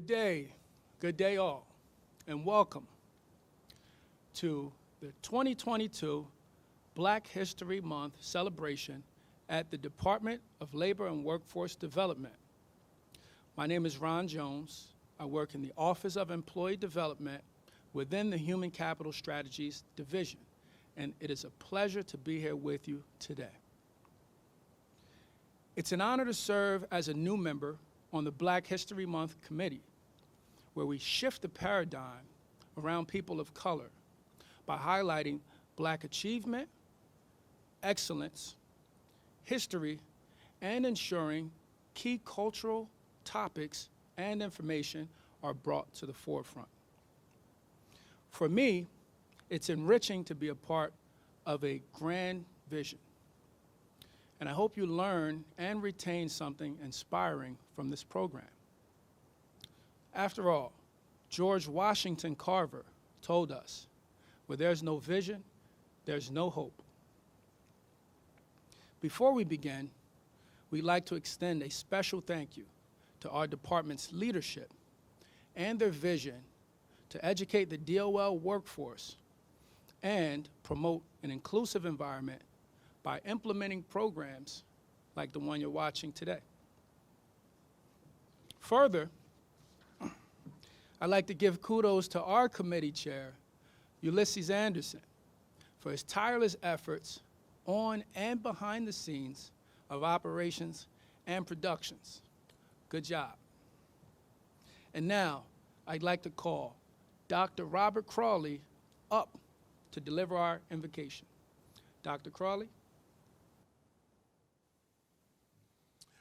Good day all, and welcome to the 2022 Black History Month celebration at the Department of Labor and Workforce Development. My name is Ron Jones. I work in the Office of Employee Development within the Human Capital Strategies Division, and it is a pleasure to be here with you today. It's an honor to serve as a new member on the Black History Month Committee, where we shift the paradigm around people of color by highlighting Black achievement, excellence, history, and ensuring key cultural topics and information are brought to the forefront. For me, it's enriching to be a part of a grand vision, and I hope you learn and retain something inspiring from this program. After all, George Washington Carver told us, where there's no vision, there's no hope. Before we begin, we'd like to extend a special thank you to our department's leadership and their vision to educate the DOL workforce and promote an inclusive environment by implementing programs like the one you're watching today. Further, I'd like to give kudos to our committee chair, Ulysses Anderson, for his tireless efforts on and behind the scenes of operations and productions. Good job. And now, I'd like to call Dr. Robert Crawley up to deliver our invocation. Dr. Crawley.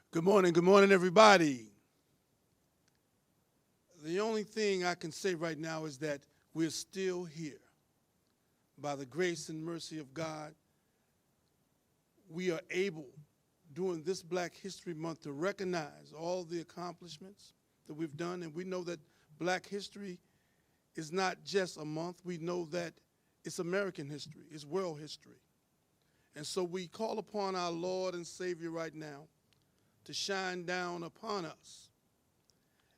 Good morning, everybody. The only thing I can say right now is that we're still here. By the grace and mercy of God, we are able, during this Black History Month, to recognize all the accomplishments that we've done, and we know that Black history is not just a month. We know that it's American history, it's world history. And so we call upon our Lord and Savior right now to shine down upon us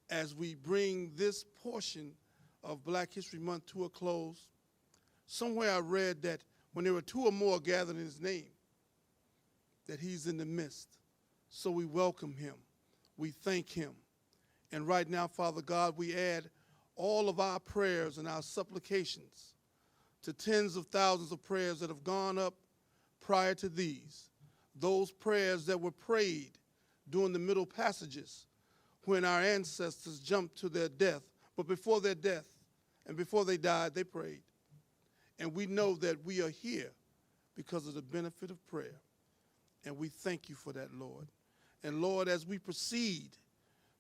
as we bring this portion of Black History Month to a close. Somewhere I read that when there were two or more gathered in his name, that he's in the midst. So we welcome him. We thank him. And right now, Father God, we add all of our prayers and our supplications to tens of thousands of prayers that have gone up prior to these. Those prayers that were prayed during the Middle Passages when our ancestors jumped to their death. But before their death and before they died, they prayed. And we know that we are here because of the benefit of prayer. And we thank you for that, Lord. And Lord, as we proceed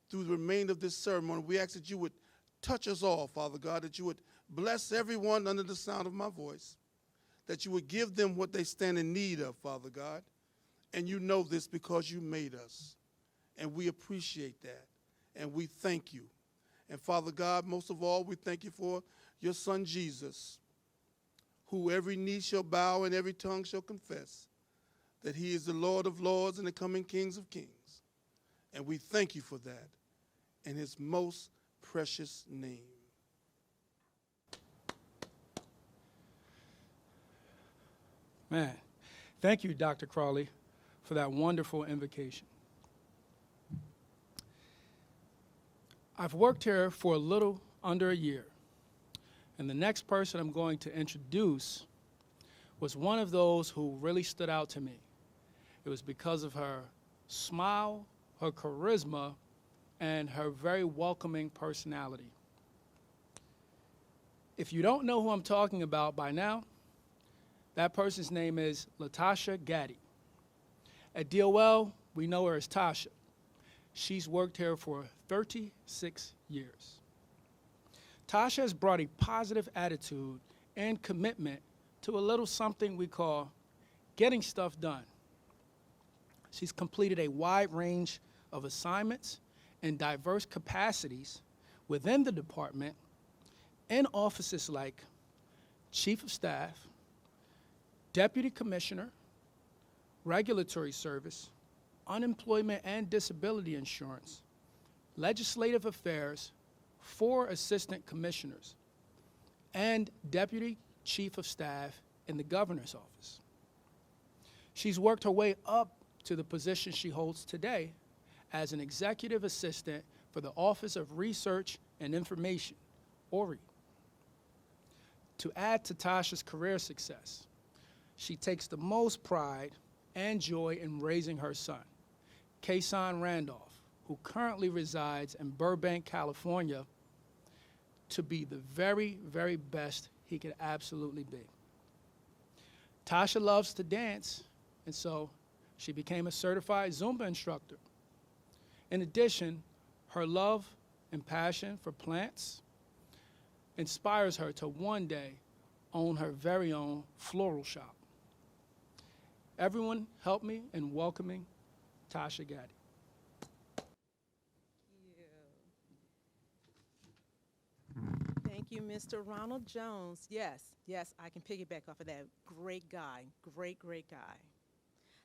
through the remainder of this ceremony, we ask that you would touch us all, Father God, that you would bless everyone under the sound of my voice, that you would give them what they stand in need of, Father God. And you know this because you made us. And we appreciate that. And we thank you. And Father God, most of all, we thank you for your Son Jesus, who every knee shall bow and every tongue shall confess that he is the Lord of lords and the coming Kings of kings. And we thank you for that in his most precious name. Man, thank you, Dr. Crawley, for that wonderful invocation. I've worked here for a little under a year, and the next person I'm going to introduce was one of those who really stood out to me. It was because of her smile, her charisma, and her very welcoming personality. If you don't know who I'm talking about by now, that person's name is Latasha Gaddy. At DOL, we know her as Tasha. She's worked here for 36 years. Tasha has brought a positive attitude and commitment to a little something we call getting stuff done. She's completed a wide range of assignments in diverse capacities within the department in offices like Chief of Staff, Deputy Commissioner, Regulatory Service, Unemployment and Disability Insurance, Legislative Affairs, 4 assistant commissioners, and deputy chief of staff in the governor's office. She's worked her way up to the position she holds today as an executive assistant for the Office of Research and Information, ORI. To add to Tasha's career success, she takes the most pride and joy in raising her son, Kason Randolph, who currently resides in Burbank, California, to be the very, very best he could absolutely be. Tasha loves to dance, and so she became a certified Zumba instructor. In addition, her love and passion for plants inspires her to one day own her very own floral shop. Everyone help me in welcoming Tasha Gaddy. Thank you, Mr. Ronald Jones. Yes, I can piggyback off of that. Great guy, great guy.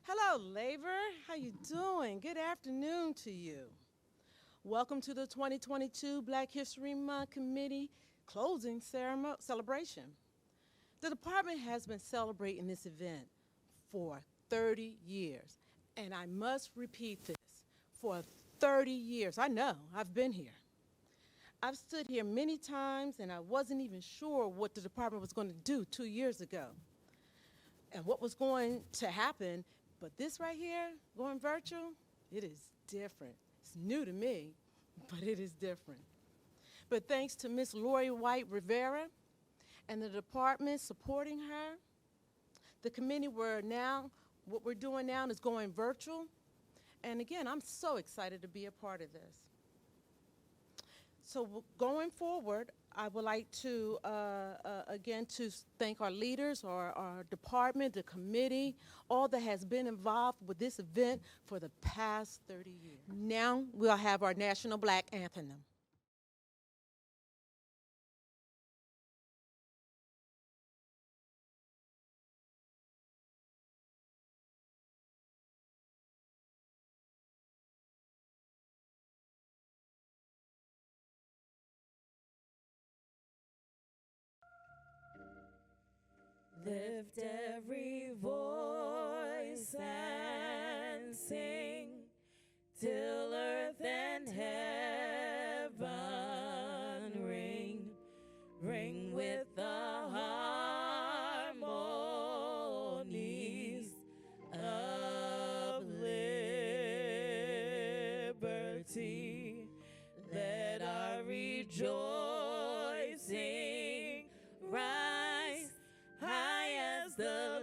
Hello, Labor. How you doing? Good afternoon to you. Welcome to the 2022 Black History Month Committee closing celebration. The department has been celebrating this event for 30 years, and I must repeat this, for 30 years. I know, I've been here. I've stood here many times, and I wasn't even sure what the department was going to do 2 years ago and what was going to happen. But this right here, going virtual, it is different. It's new to me, but it is different. But thanks to Miss Lori White Rivera and the department supporting her, the committee what we're doing now is going virtual. And again, I'm so excited to be a part of this. So going forward, I would like to, again, to thank our leaders, our department, the committee, all that has been involved with this event for the past 30 years. Now we'll have our national Black anthem. Lift every voice and sing till earth and heaven ring, ring with the harmonies of liberty. Let our rejoicing rise high as the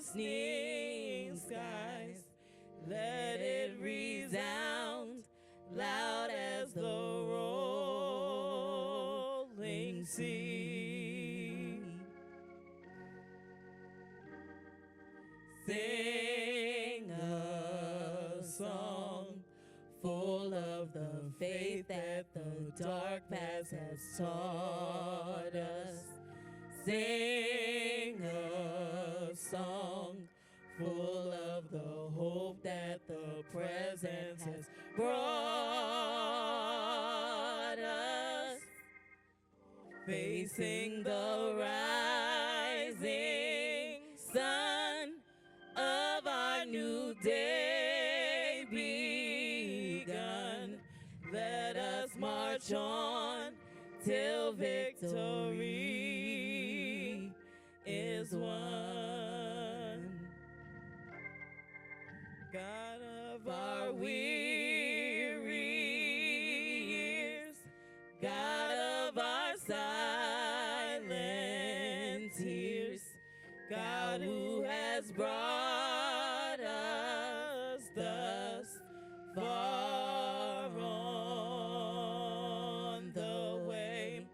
listening skies. Let it resound loud as the rolling sea. Sing a song full of the faith that the dark past has taught us. Sing a song full of the hope that the present has brought us. Facing the rising sun of our new day begun. Let us march on till victory is won. God of our weary years, God of our silent tears, God who has brought us thus far on the way,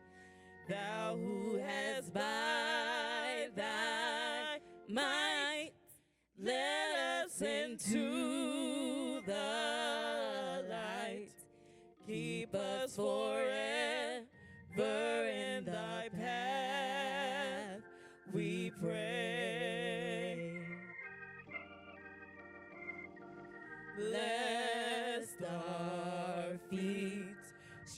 thou who has by thy might led us into the light. Keep us forever in thy path, we pray. Lest our feet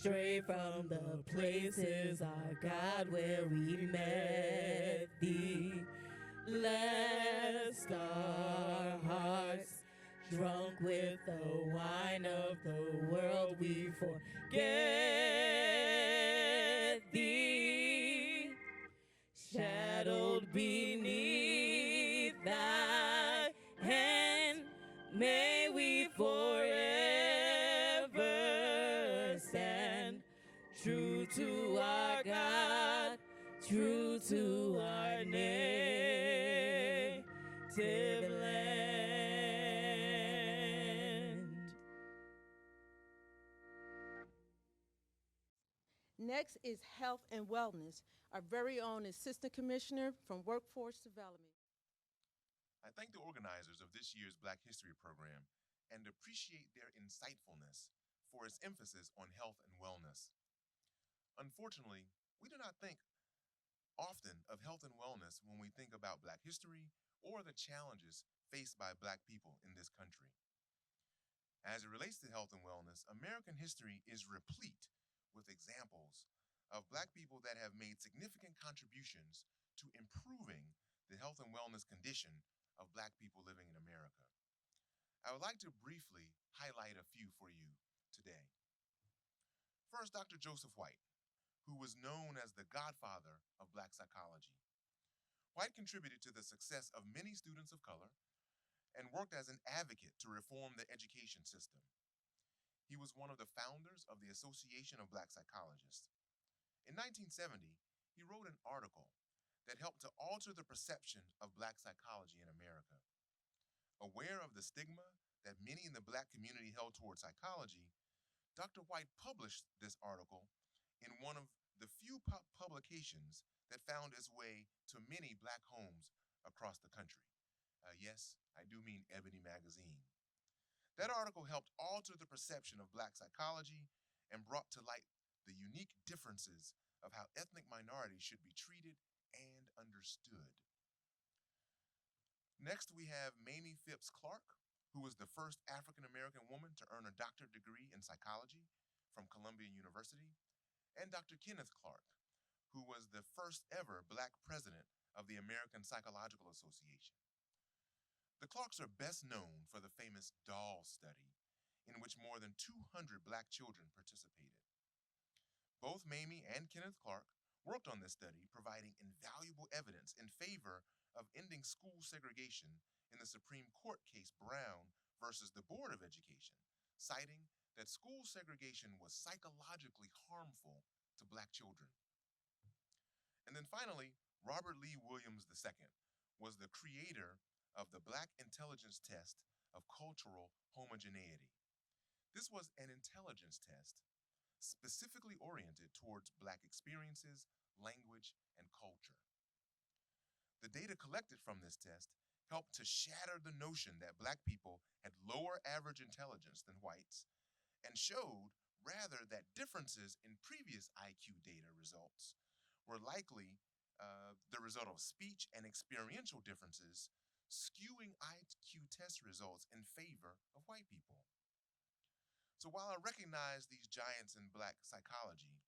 straight from the places, our God, where we met thee. Lest our hearts, drunk with the wine of the world, we forget thee. Shadowed beneath thy hand, may we forever stand true to our God, true to our native land. Next is health and wellness. Our very own Assistant Commissioner from Workforce Development. I thank the organizers of this year's Black History Program and appreciate their insightfulness for its emphasis on health and wellness. Unfortunately, we do not think often of health and wellness when we think about Black history or the challenges faced by Black people in this country. As it relates to health and wellness, American history is replete with examples of Black people that have made significant contributions to improving the health and wellness condition of Black people living in America. I would like to briefly highlight a few for you today. First, Dr. Joseph White, who was known as the godfather of Black psychology. White contributed to the success of many students of color and worked as an advocate to reform the education system. He was one of the founders of the Association of Black Psychologists. In 1970, he wrote an article that helped to alter the perception of Black psychology in America. Aware of the stigma that many in the Black community held toward psychology, Dr. White published this article in one of the few publications that found its way to many Black homes across the country. Yes, I do mean Ebony Magazine. That article helped alter the perception of Black psychology and brought to light the unique differences of how ethnic minorities should be treated and understood. Next, we have Mamie Phipps Clark, who was the first African American woman to earn a doctorate degree in psychology from Columbia University, and Dr. Kenneth Clark, who was the first ever Black president of the American Psychological Association. The Clarks are best known for the famous doll study, in which more than 200 Black children participated. Both Mamie and Kenneth Clark worked on this study, providing invaluable evidence in favor of ending school segregation in the Supreme Court case Brown versus the Board of Education, citing that school segregation was psychologically harmful to Black children. And then finally, Robert Lee Williams II was the creator of the Black Intelligence Test of Cultural Homogeneity. This was an intelligence test specifically oriented towards Black experiences, language, and culture. The data collected from this test helped to shatter the notion that Black people had lower average intelligence than whites and showed rather that differences in previous IQ data results were likely the result of speech and experiential differences, skewing IQ test results in favor of white people. So while I recognize these giants in Black psychology,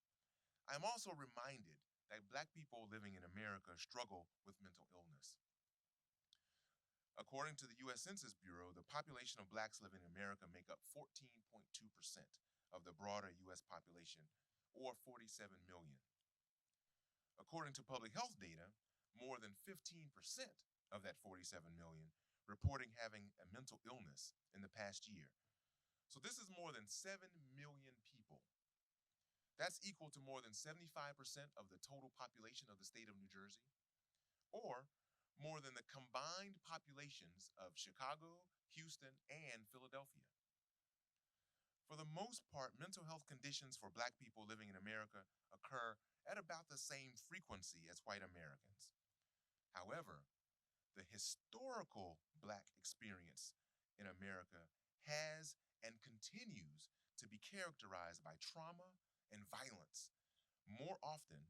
I'm also reminded that Black people living in America struggle with mental illness. According to the U.S. Census Bureau, the population of Blacks living in America make up 14.2% of the broader U.S. population, or 47 million. According to public health data, more than 15% of that 47 million reporting having a mental illness in the past year. So this is more than 7 million people. That's equal to more than 75% of the total population of the state of New Jersey, or more than the combined populations of Chicago, Houston, and Philadelphia. For the most part, mental health conditions for Black people living in America occur at about the same frequency as white Americans. However, the historical Black experience in America has and continues to be characterized by trauma and violence more often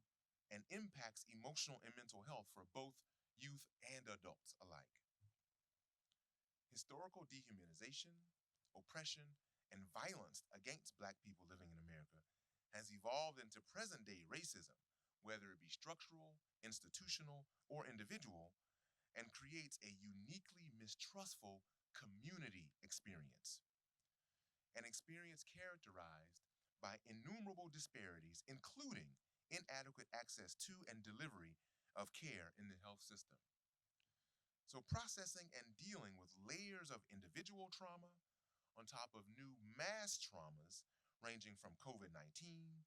and impacts emotional and mental health for both youth and adults alike. Historical dehumanization, oppression, and violence against Black people living in America has evolved into present day racism, whether it be structural, institutional, or individual, and creates a uniquely mistrustful community experience. An experience characterized by innumerable disparities, including inadequate access to and delivery of care in the health system. So, processing and dealing with layers of individual trauma on top of new mass traumas ranging from COVID 19,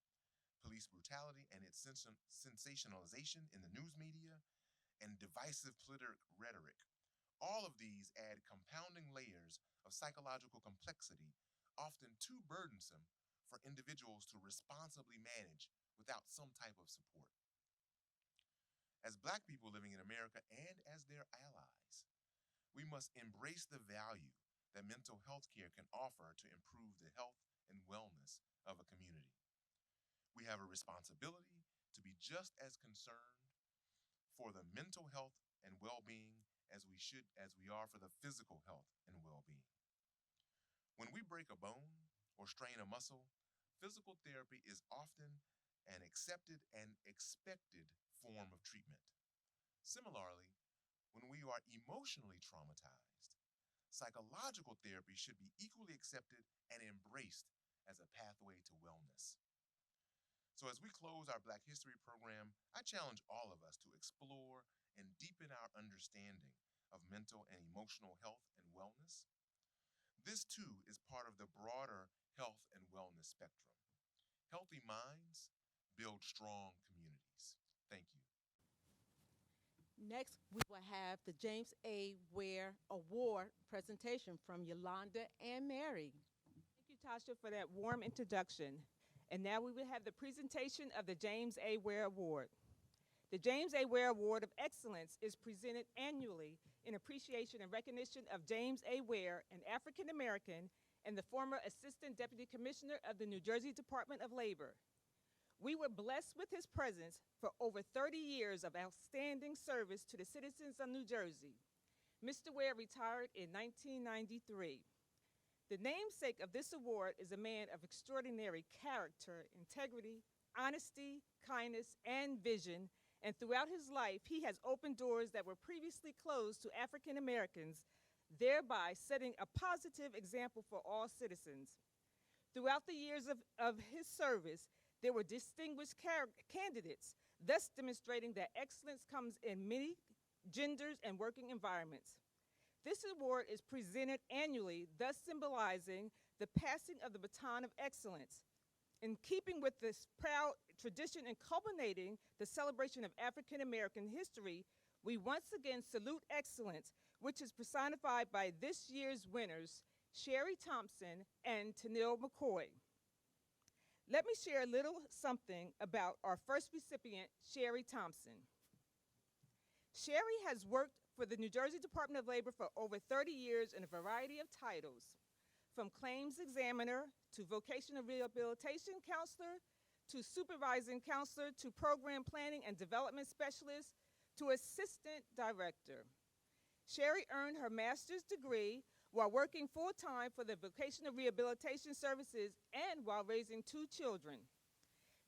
police brutality and its sensationalization in the news media, and divisive political rhetoric. All of these add compounding layers of psychological complexity, often too burdensome for individuals to responsibly manage without some type of support. As Black people living in America and as their allies, we must embrace the value that mental health care can offer to improve the health and wellness of a community. We have a responsibility to be just as concerned for the mental health and well-being as we are for the physical health and well-being. When we break a bone or strain a muscle, physical therapy is often an accepted and expected form of treatment. Similarly, when we are emotionally traumatized, psychological therapy should be equally accepted and embraced as a pathway to wellness. So, as we close our Black History program, I challenge all of us to explore and deepen our understanding of mental and emotional health and wellness. This, too, is part of the broader health and wellness spectrum. Healthy minds build strong communities. Thank you. Next, we will have the James A. Ware Award presentation from Yolanda and Mary. Thank you, Tasha, for that warm introduction. And now we will have the presentation of the James A. Ware Award. The James A. Ware Award of Excellence is presented annually in appreciation and recognition of James A. Ware, an African American and the former Assistant Deputy Commissioner of the New Jersey Department of Labor. We were blessed with his presence for over 30 years of outstanding service to the citizens of New Jersey. Mr. Ware retired in 1993. The namesake of this award is a man of extraordinary character, integrity, honesty, kindness, and vision, and throughout his life, he has opened doors that were previously closed to African Americans, thereby setting a positive example for all citizens. Throughout the years of his service, there were distinguished candidates, thus demonstrating that excellence comes in many genders and working environments. This award is presented annually, thus symbolizing the passing of the baton of excellence. In keeping with this proud tradition and culminating the celebration of African American history, we once again salute excellence, which is personified by this year's winners, Sherry Thompson and Tennille McCoy. Let me share a little something about our first recipient, Sherry Thompson. Sherry has worked for the New Jersey Department of Labor for over 30 years in a variety of titles, from claims examiner to vocational rehabilitation counselor to supervising counselor to program planning and development specialist to assistant director. Sherry earned her master's degree while working full-time for the vocational rehabilitation services and while raising 2 children.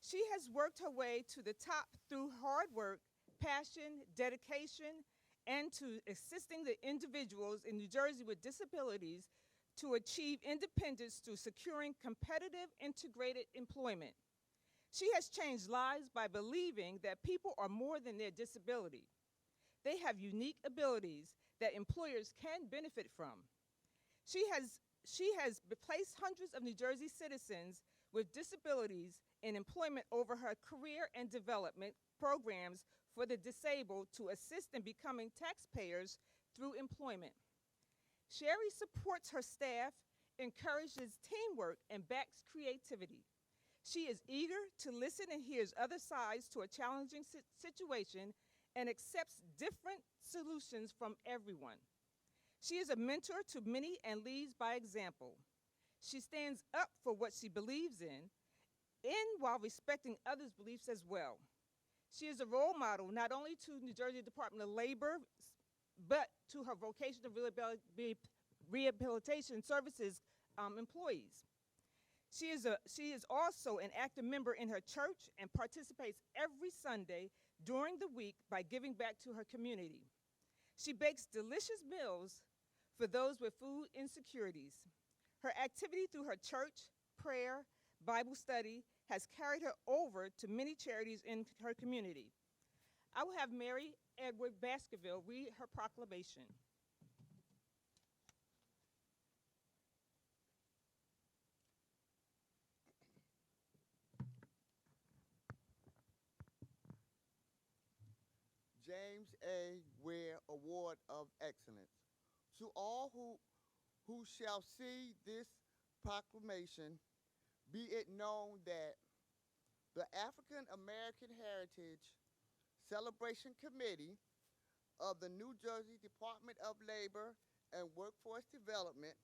She has worked her way to the top through hard work, passion, dedication, and to assisting the individuals in New Jersey with disabilities to achieve independence through securing competitive integrated employment. She has changed lives by believing that people are more than their disability. They have unique abilities that employers can benefit from. She has placed hundreds of New Jersey citizens with disabilities in employment over her career and development programs for the disabled to assist in becoming taxpayers through employment. Sherry supports her staff, encourages teamwork, and backs creativity. She is eager to listen and hears other sides to a challenging situation and accepts different solutions from everyone. She is a mentor to many and leads by example. She stands up for what she believes in while respecting others' beliefs as well. She is a role model not only to New Jersey Department of Labor, but to her vocational rehabilitation services employees. She is also an active member in her church and participates every Sunday during the week by giving back to her community. She bakes delicious meals for those with food insecurities. Her activity through her church, prayer, Bible study has carried her over to many charities in her community. I will have Mary Edward Baskerville read her proclamation. James A. Ware Award of Excellence. To all who shall see this proclamation, be it known that the African American Heritage Celebration Committee of the New Jersey Department of Labor and Workforce Development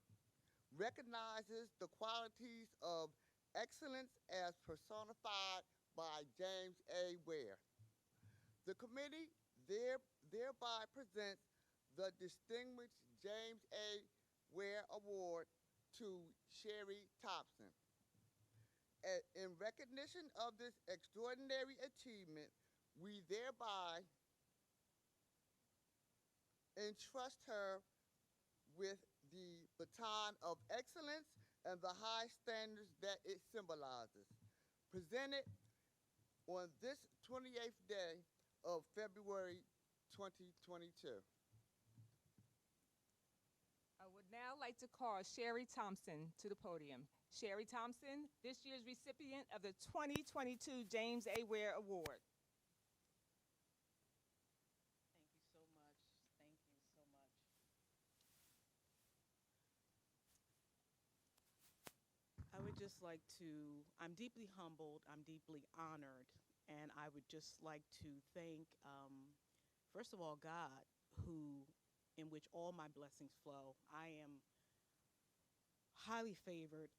recognizes the qualities of excellence as personified by James A. Ware. The committee thereby presents the Distinguished James A. Ware Award to Sherry Thompson. In recognition of this extraordinary achievement, we thereby entrust her with the baton of excellence and the high standards that it symbolizes. Presented on this 28th day of February 2022. I would now like to call Sherry Thompson to the podium. Sherry Thompson, this year's recipient of the 2022 James A. Ware Award. Thank you so much. Thank you so much. I would just like to, I'm deeply humbled, I'm deeply honored, and I would just like to thank, first of all, God, in which all my blessings flow. I am highly favored,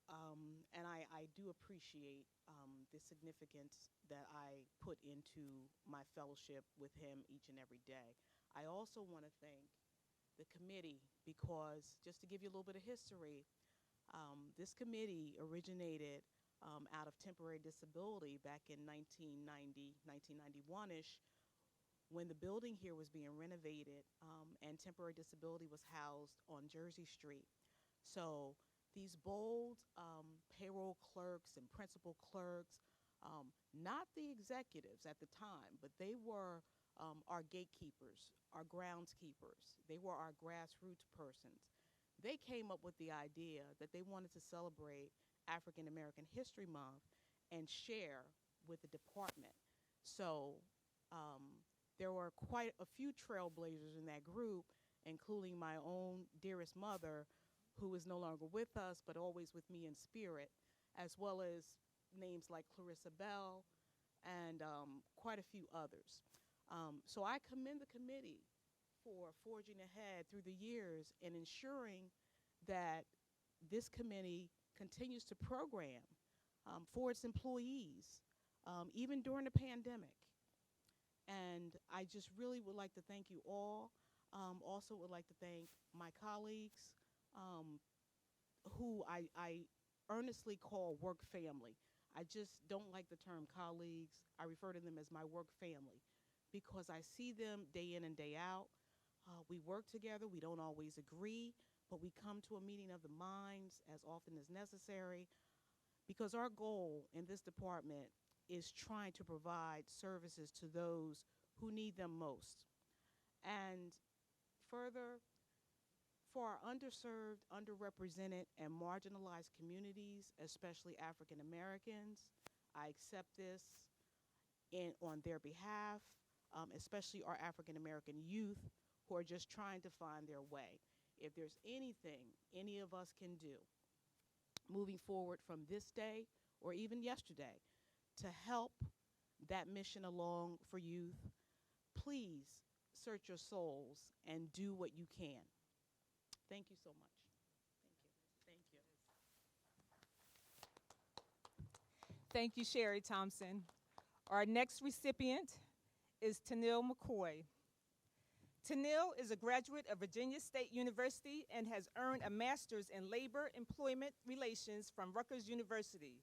and I do appreciate the significance that I put into my fellowship with him each and every day. I also want to thank the committee because, just to give you a little bit of history, this committee originated out of temporary disability back in 1990, 1991-ish, when the building here was being renovated and temporary disability was housed on Jersey Street. So these bold payroll clerks and principal clerks, not the executives at the time, but they were our gatekeepers, our groundskeepers. They were our grassroots persons. They came up with the idea that they wanted to celebrate African American History Month and share with the department. So there were quite a few trailblazers in that group, including my own dearest mother, who is no longer with us, but always with me in spirit, as well as names like Clarissa Bell and quite a few others. So I commend the committee for forging ahead through the years and ensuring that this committee continues to program for its employees, even during the pandemic. And I just really would like to thank you all. Also would like to thank my colleagues, who I earnestly call work family. I just don't like the term colleagues. I refer to them as my work family because I see them day in and day out. We work together. We don't always agree, but we come to a meeting of the minds as often as necessary because our goal in this department is trying to provide services to those who need them most. And further, for our underserved, underrepresented, and marginalized communities, especially African Americans, I accept this on their behalf, especially our African American youth who are just trying to find their way. If there's anything any of us can do moving forward from this day or even yesterday to help that mission along for youth, please search your souls and do what you can. Thank you so much. Thank you. Thank you, Sherry Thompson. Our next recipient is Tanil McCoy. Tennille is a graduate of Virginia State University and has earned a master's in labor employment relations from Rutgers University.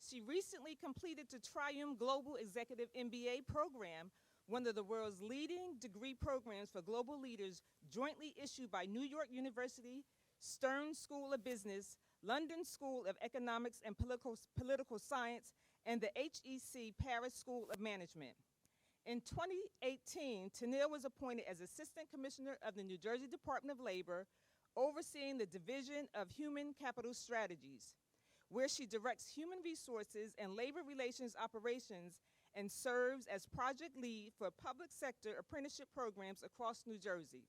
She recently completed the Triumph Global Executive MBA program, one of the world's leading degree programs for global leaders, jointly issued by New York University, Stern School of Business, London School of Economics and Political Science, and the HEC Paris School of Management. In 2018, Tennille was appointed as Assistant Commissioner of the New Jersey Department of Labor, overseeing the Division of Human Capital Strategies, where she directs human resources and labor relations operations and serves as project lead for public sector apprenticeship programs across New Jersey.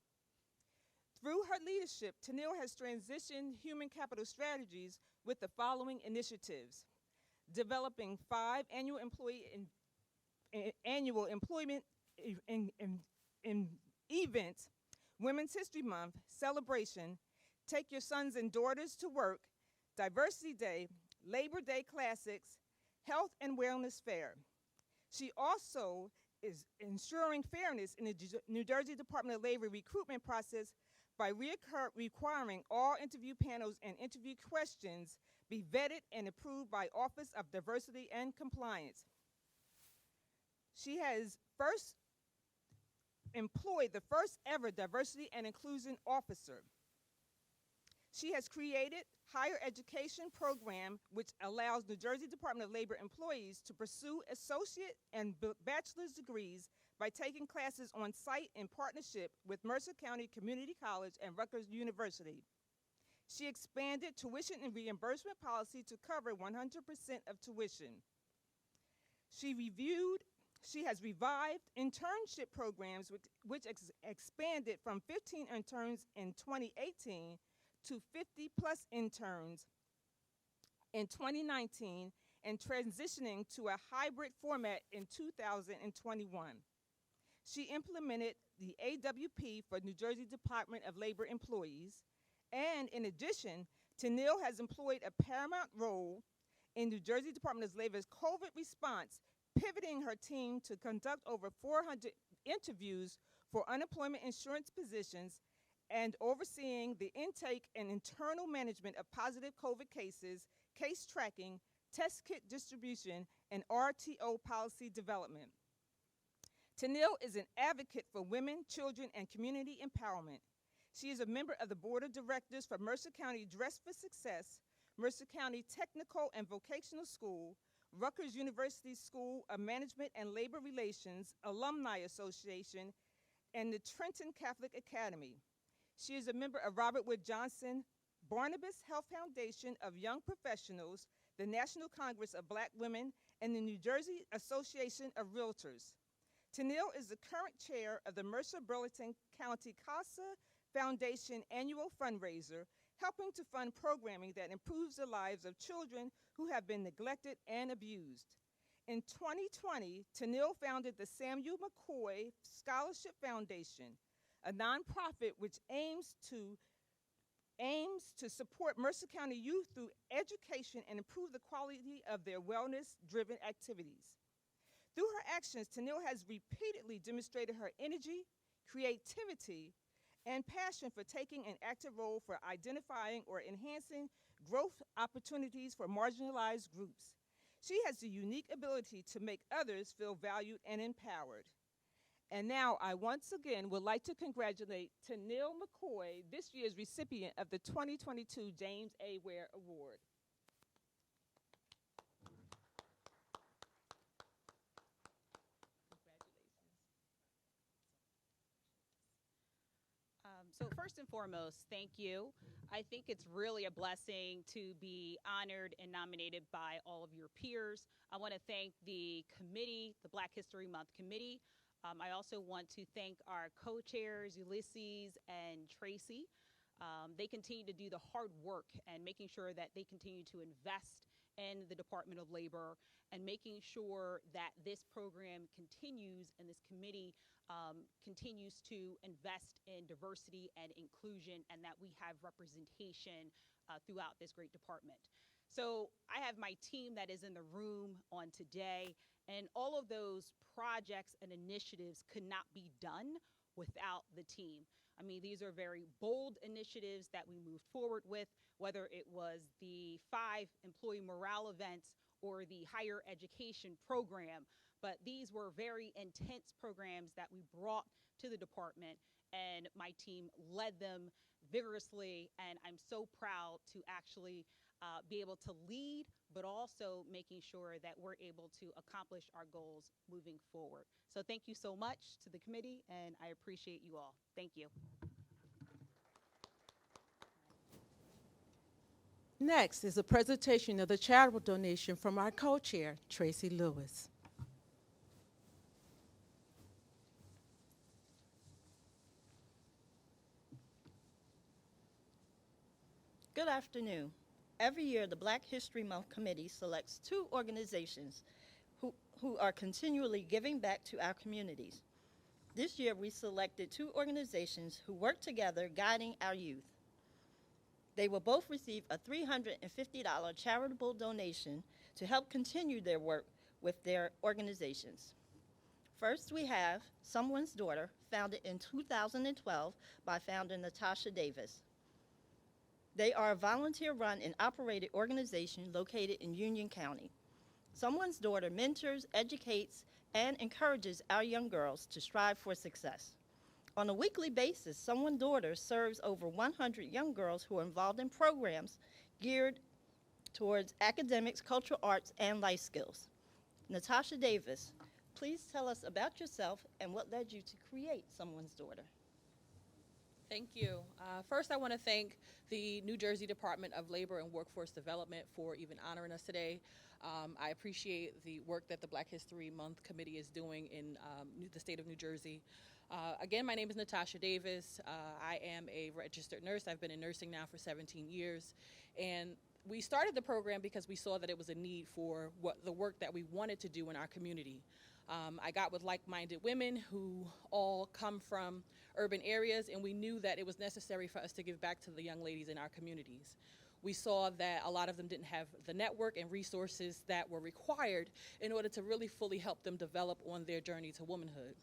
Through her leadership, Tennille has transitioned human capital strategies with the following initiatives: developing 5 annual annual employment events, Women's History Month celebration, Take Your Sons and Daughters to Work, Diversity Day, Labor Day Classics, Health and Wellness Fair. She also is ensuring fairness in the New Jersey Department of Labor recruitment process by requiring all interview panels and interview questions be vetted and approved by Office of Diversity and Compliance. She has first employed the first ever diversity and inclusion officer. She has created higher education program which allows New Jersey Department of Labor employees to pursue associate and bachelor's degrees by taking classes on site in partnership with Mercer County Community College and Rutgers University. She expanded tuition and reimbursement policy to cover 100% of tuition. She has revived internship programs which expanded from 15 interns in 2018 to 50 plus interns in 2019 and transitioning to a hybrid format in 2021. She implemented the AWP for New Jersey Department of Labor employees, and in addition, Tennille has employed a paramount role in New Jersey Department of Labor's COVID response, pivoting her team to conduct over 400 interviews for unemployment insurance positions and overseeing the intake and internal management of positive COVID cases, case tracking, test kit distribution, and RTO policy development. Tennille is an advocate for women, children, and community empowerment. She is a member of the Board of Directors for Mercer County Dress for Success, Mercer County Technical and Vocational School, Rutgers University School of Management and Labor Relations, Alumni Association, and the Trenton Catholic Academy. She is a member of Robert Wood Johnson, Barnabas Health Foundation of Young Professionals, the National Congress of Black Women, and the New Jersey Association of Realtors. Tennille is the current chair of the Mercer Burlington County CASA Foundation annual fundraiser, helping to fund programming that improves the lives of children who have been neglected and abused. In 2020, Tennille founded the Samuel McCoy Scholarship Foundation, a nonprofit which aims to support Mercer County youth through education and improve the quality of their wellness-driven activities. Through her actions, Tennille has repeatedly demonstrated her energy, creativity, and passion for taking an active role for identifying or enhancing growth opportunities for marginalized groups. She has the unique ability to make others feel valued and empowered. And now I once again would like to congratulate Tennille McCoy, this year's recipient of the 2022 James A. Ware Award. So first and foremost, thank you. I think it's really a blessing to be honored and nominated by all of your peers. I want to thank the committee, the Black History Month committee. I also want to thank our co-chairs, Ulysses and Tracy. They continue to do the hard work and making sure that they continue to invest in the Department of Labor and making sure that this program continues and this committee continues to invest in diversity and inclusion and that we have representation throughout this great department. So I have my team that is in the room on today, and all of those projects and initiatives could not be done without the team. I mean, these are very bold initiatives that we moved forward with, whether it was the 5 employee morale events or the higher education program. But these were very intense programs that we brought to the department, and my team led them vigorously, and I'm so proud to actually be able to lead, but also making sure that we're able to accomplish our goals moving forward. So thank you so much to the committee, and I appreciate you all. Thank you. Next is a presentation of the charitable donation from our co-chair, Tracy Lewis. Good afternoon. Every year, the Black History Month Committee selects 2 organizations who are continually giving back to our communities. This year, we selected 2 organizations who work together guiding our youth. They will both receive a $350 charitable donation to help continue their work with their organizations. First, we have Someone's Daughter, founded in 2012 by founder Natasha Davis. They are a volunteer-run and operated organization located in Union County. Someone's Daughter mentors, educates, and encourages our young girls to strive for success. On a weekly basis, Someone's Daughter serves over 100 young girls who are involved in programs geared towards academics, cultural arts, and life skills. Natasha Davis, please tell us about yourself and what led you to create Someone's Daughter. Thank you. First, I want to thank the New Jersey Department of Labor and Workforce Development for even honoring us today. I appreciate the work that the Black History Month Committee is doing in the state of New Jersey. Again, my name is Natasha Davis. I am a registered nurse. I've been in nursing now for 17 years. And we started the program because we saw that it was a need for the work that we wanted to do in our community. I got with like-minded women who all come from urban areas, and we knew that it was necessary for us to give back to the young ladies in our communities. We saw that a lot of them didn't have the network and resources that were required in order to really fully help them develop on their journey to womanhood.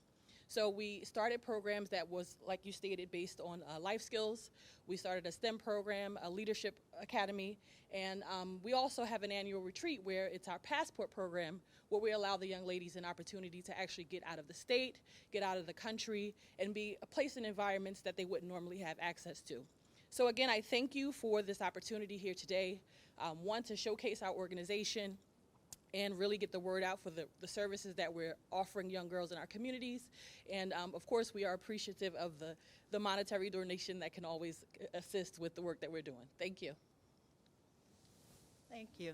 So we started programs that was, like you stated, based on life skills. We started a STEM program, a leadership academy, and we also have an annual retreat where it's our passport program, where we allow the young ladies an opportunity to actually get out of the state, get out of the country, and be placed in environments that they wouldn't normally have access to. So again, I thank you for this opportunity here today. One, to showcase our organization and really get the word out for the services that we're offering young girls in our communities. And of course, we are appreciative of the monetary donation that can always assist with the work that we're doing. Thank you. Thank you.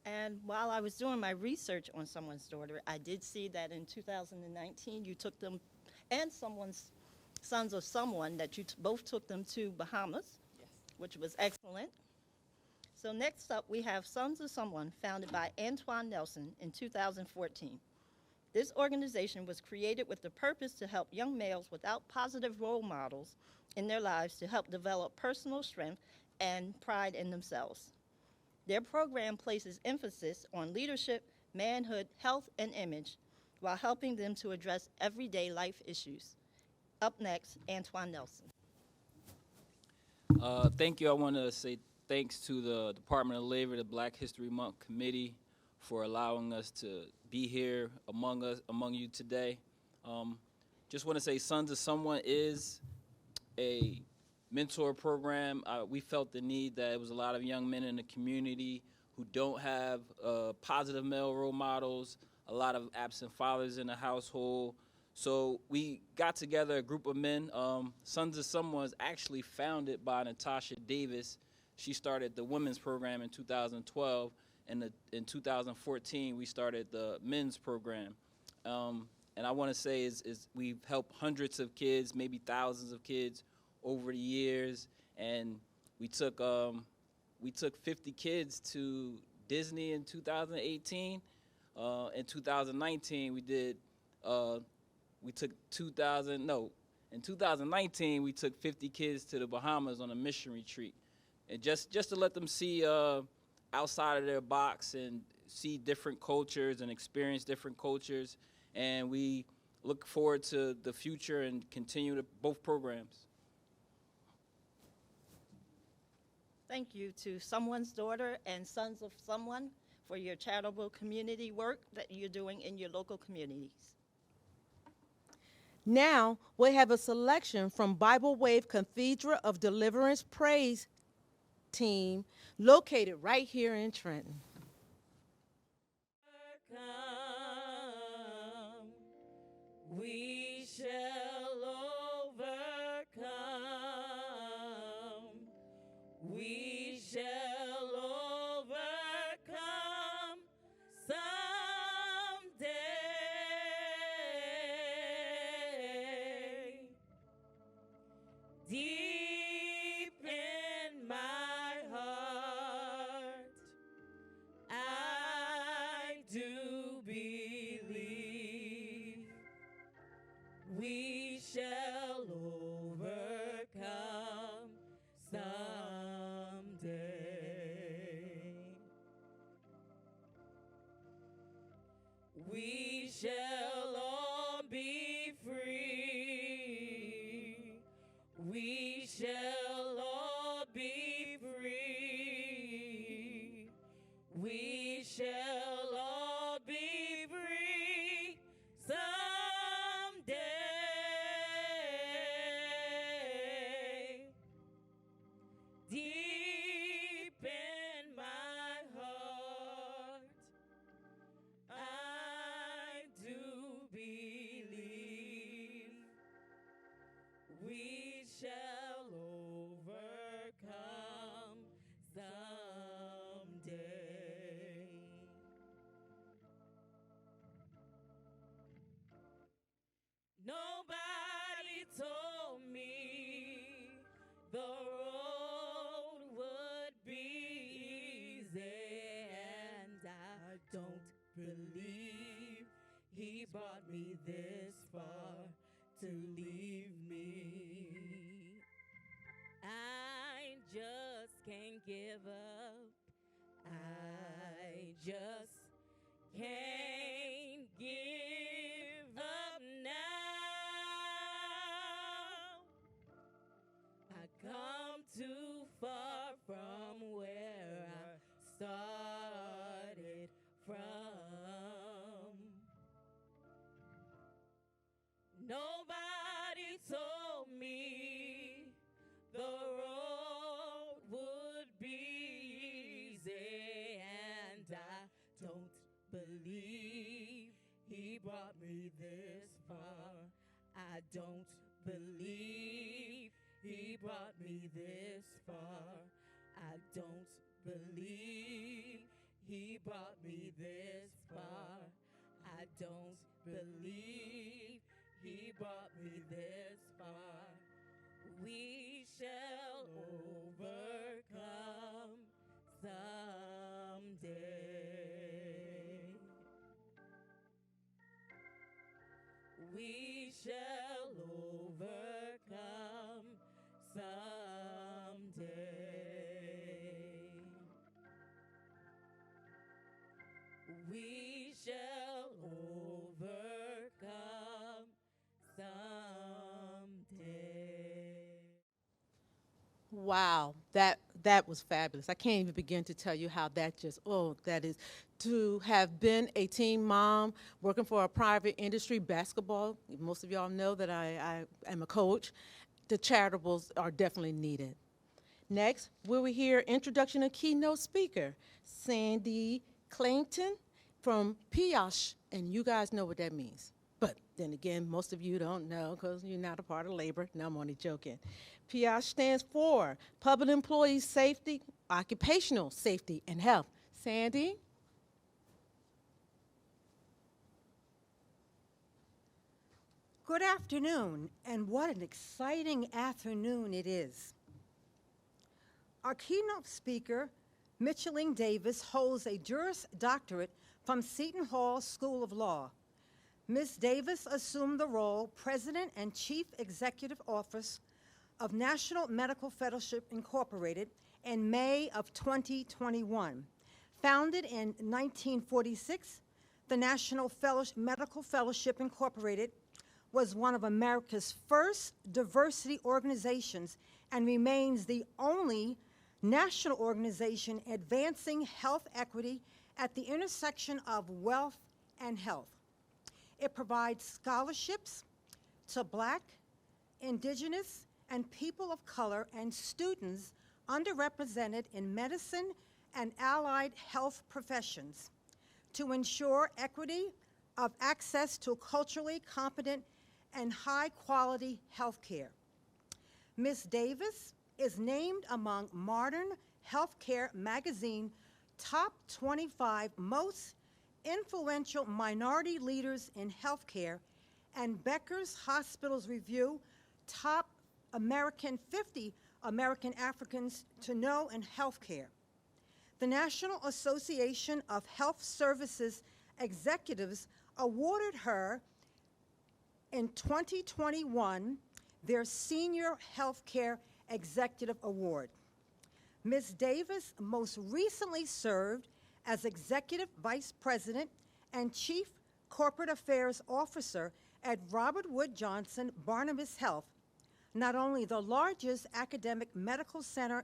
And while I was doing my research on Someone's Daughter, I did see that in 2019 you took them, and Sons of Someone, that you both took them to Bahamas, Yes. which was excellent. So next up, we have Sons of Someone, founded by Antoine Nelson in 2014. This organization was created with the purpose to help young males without positive role models in their lives to help develop personal strength and pride in themselves. Their program places emphasis on leadership, manhood, health, and image, while helping them to address everyday life issues. Up next, Antoine Nelson. Thank you. I want to say thanks to the Department of Labor, the Black History Month Committee, for allowing us to be here among you today. Just want to say Sons of Someone is a mentor program. We felt the need that it was a lot of young men in the community who don't have positive male role models, a lot of absent fathers in the household. So we got together a group of men. Sons of Someone was actually founded by Natasha Davis. She started the women's program in 2012, and in 2014 we started the men's program. And I want to say is we've helped hundreds of kids, maybe thousands of kids over the years, and we took 50 kids to Disney in 2018. In 2019 in 2019 we took 50 kids to the Bahamas on a mission retreat, and just to let them see outside of their box and see different cultures and experience different cultures. And we look forward to the future and continue both programs. Thank you to Someone's Daughter and Sons of Someone for your charitable community work that you're doing in your local communities. Now we'll have a selection from Bible Wave Cathedral of Deliverance Praise Team located right here in Trenton. Overcome, we shall overcome. We shall overcome someday. Deep in my heart, I do believe we shall overcome someday. We shall all be free. We shall all be free. We shall all be free someday. Deep in my heart, I do believe we shall overcome someday. Nobody told me the road would be easy, and I don't believe he brought me this far to leave me. I just can't give up. I just can't give up now. I come too far from where I started from. Nobody told me the road would be easy, and I don't believe he brought me this far. I don't believe he brought me this far. I don't believe he brought me this far. I don't believe he brought me this far. We shall overcome someday. We shall overcome someday. We shall overcome someday. Wow, that was fabulous. I can't even begin to tell you how that just, that is. To have been a teen mom working for a private industry, basketball, most of y'all know that I am a coach. The charitables are definitely needed. Next, we will hear introduction of keynote speaker, Sandy Clayton from PIASH, and you guys know what that means. But then again, most of you don't know because you're not a part of labor. No, I'm only joking. PIASH stands for Public Employee Safety, Occupational Safety and Health. Sandy? Good afternoon, and what an exciting afternoon it is. Our keynote speaker, Micheline Davis, holds a Juris Doctorate from Seton Hall School of Law. Ms. Davis assumed the role President and Chief Executive Officer of National Medical Fellowship Incorporated in May of 2021. Founded in 1946, the National Medical Fellowship Incorporated was one of America's first diversity organizations and remains the only national organization advancing health equity at the intersection of wealth and health. It provides scholarships to Black, Indigenous, and people of color and students underrepresented in medicine and allied health professions to ensure equity of access to culturally competent and high-quality health care. Ms. Davis is named among Modern Healthcare magazine top 25 most influential minority leaders in healthcare and Becker's Hospitals Review top 50 American Africans to know in healthcare. The National Association of Health Services Executives awarded her in 2021 their Senior Healthcare Executive Award. Ms. Davis most recently served as Executive Vice President and Chief Corporate Affairs Officer at Robert Wood Johnson Barnabas Health, not only the largest academic medical center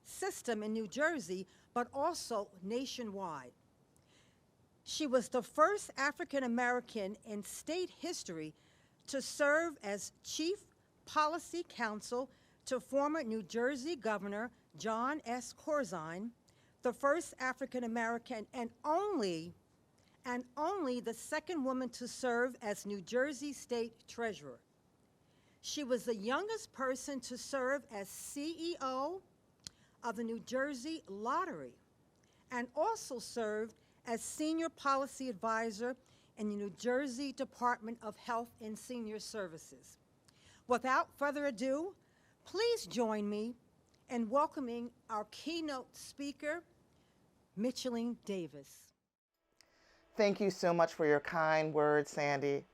system in New Jersey, but also nationwide. She was the first African American in state history to serve as Chief Policy Counsel to former New Jersey Governor John S. Corzine, the first African American and only the second woman to serve as New Jersey State Treasurer. She was the youngest person to serve as CEO of the New Jersey Lottery and also served as Senior Policy Advisor in the New Jersey Department of Health and Senior Services. Without further ado, please join me in welcoming our keynote speaker, Micheline Davis. Thank you so much for your kind words, Sandy.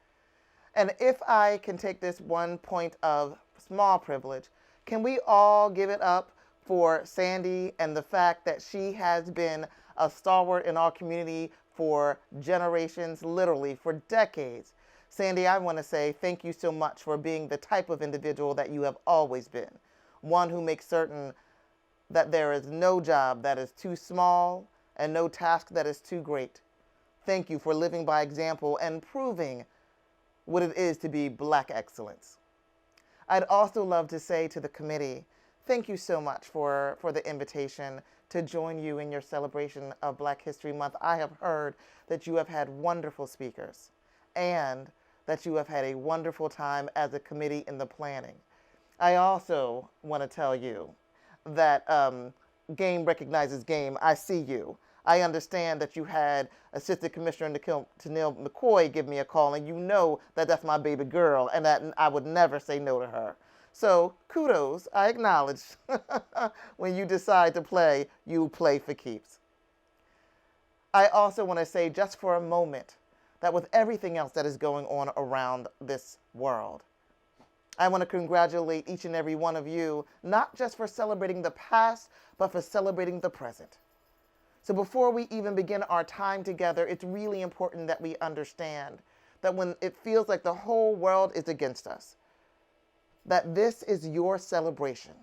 And if I can take this one point of small privilege, can we all give it up for Sandy and the fact that she has been a stalwart in our community for generations, literally for decades. Sandy, I want to say thank you so much for being the type of individual that you have always been, one who makes certain that there is no job that is too small and no task that is too great. Thank you for living by example and proving what it is to be Black excellence. I'd also love to say to the committee, thank you so much for the invitation to join you in your celebration of Black History Month. I have heard that you have had wonderful speakers and that you have had a wonderful time as a committee in the planning. I also want to tell you that game recognizes game. I see you. I understand that you had Assistant Commissioner Tennille McCoy give me a call, and you know that that's my baby girl, and that I would never say no to her. So kudos, I acknowledge when you decide to play, you play for keeps. I also want to say just for a moment that with everything else that is going on around this world, I want to congratulate each and every one of you, not just for celebrating the past, but for celebrating the present. So before we even begin our time together, it's really important that we understand that when it feels like the whole world is against us, that this is your celebration,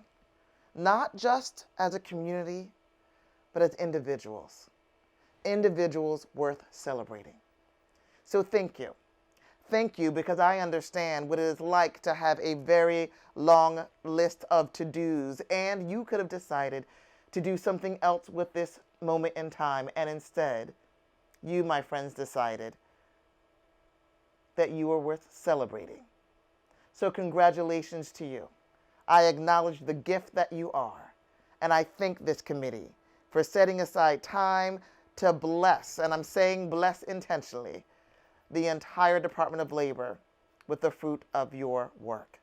not just as a community, but as individuals worth celebrating. So thank you. Thank you, because I understand what it is like to have a very long list of to-dos, and you could have decided to do something else with this moment in time, and instead, you, my friends, decided that you were worth celebrating. So congratulations to you. I acknowledge the gift that you are, and I thank this committee for setting aside time to bless, and I'm saying bless intentionally, the entire Department of Labor with the fruit of your work.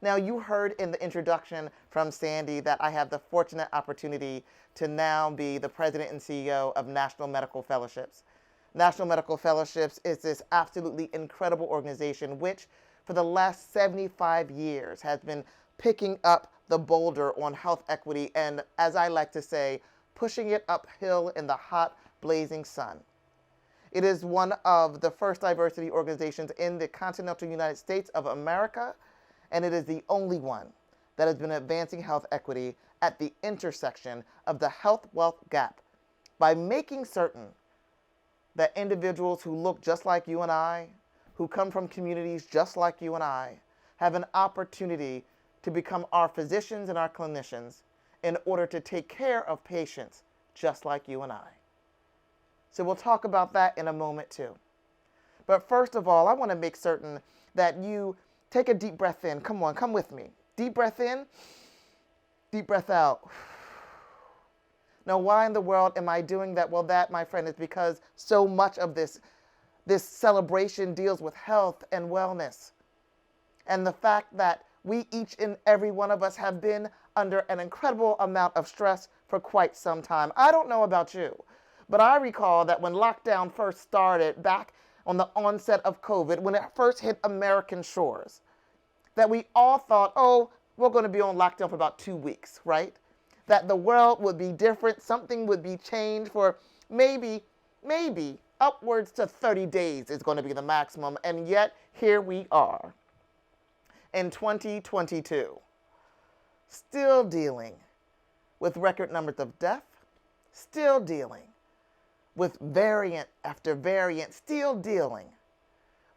Now, you heard in the introduction from Sandy that I have the fortunate opportunity to now be the president and CEO of National Medical Fellowships. National Medical Fellowships is this absolutely incredible organization which, for the last 75 years, has been picking up the boulder on health equity and, as I like to say, pushing it uphill in the hot, blazing sun. It is one of the first diversity organizations in the continental United States of America, and it is the only one that has been advancing health equity at the intersection of the health-wealth gap by making certain that individuals who look just like you and I, who come from communities just like you and I, have an opportunity to become our physicians and our clinicians in order to take care of patients just like you and I. So we'll talk about that in a moment too. But first of all, I want to make certain that you take a deep breath in. Come on, come with me. Deep breath in, deep breath out. Now, why in the world am I doing that? Well, that, my friend, is because so much of this celebration deals with health and wellness. And the fact that we, each and every one of us, have been under an incredible amount of stress for quite some time. I don't know about you, but I recall that when lockdown first started back on the onset of COVID, when it first hit American shores, that we all thought, oh, we're going to be on lockdown for about 2 weeks, right? That the world would be different, something would be changed for maybe upwards to 30 days is going to be the maximum. And yet, here we are in 2022, still dealing with record numbers of death, still dealing with variant after variant, still dealing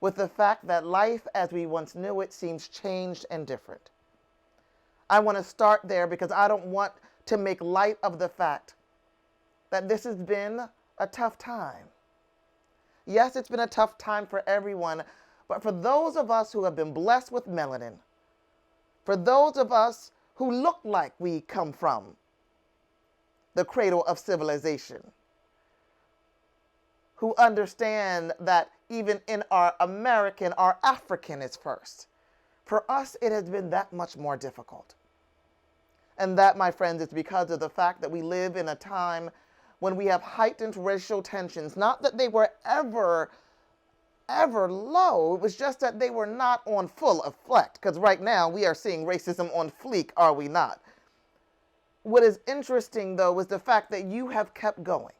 with the fact that life as we once knew it seems changed and different. I want to start there because I don't want to make light of the fact that this has been a tough time. Yes, it's been a tough time for everyone, but for those of us who have been blessed with melanin, for those of us who look like we come from the cradle of civilization, who understand that even in our American, our African is first. For us, it has been that much more difficult. And that, my friends, is because of the fact that we live in a time when we have heightened racial tensions. Not that they were ever low. It was just that they were not on full effect. Because right now, we are seeing racism on fleek, are we not? What is interesting, though, is the fact that you have kept going.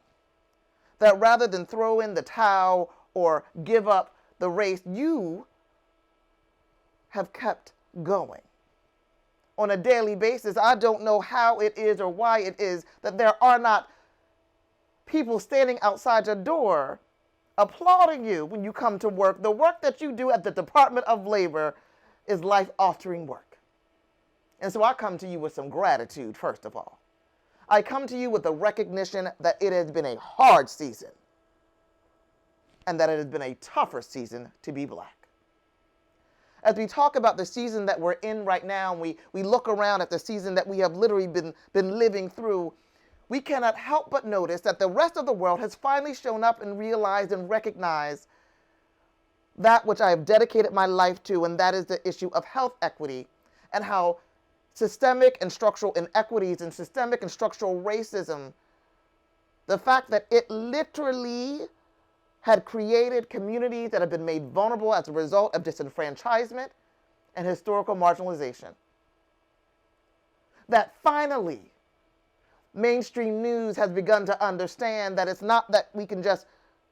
That rather than throw in the towel or give up the race, you have kept going. On a daily basis, I don't know how it is or why it is that there are not people standing outside your door applauding you when you come to work. The work that you do at the Department of Labor is life-altering work. And so I come to you with some gratitude, first of all. I come to you with the recognition that it has been a hard season and that it has been a tougher season to be black. As we talk about the season that we're in right now, and we look around at the season that we have literally been living through, we cannot help but notice that the rest of the world has finally shown up and realized and recognized that which I have dedicated my life to, and that is the issue of health equity and how systemic and structural inequities and systemic and structural racism, the fact that it literally had created communities that have been made vulnerable as a result of disenfranchisement and historical marginalization. That finally, mainstream news has begun to understand that it's not that we can just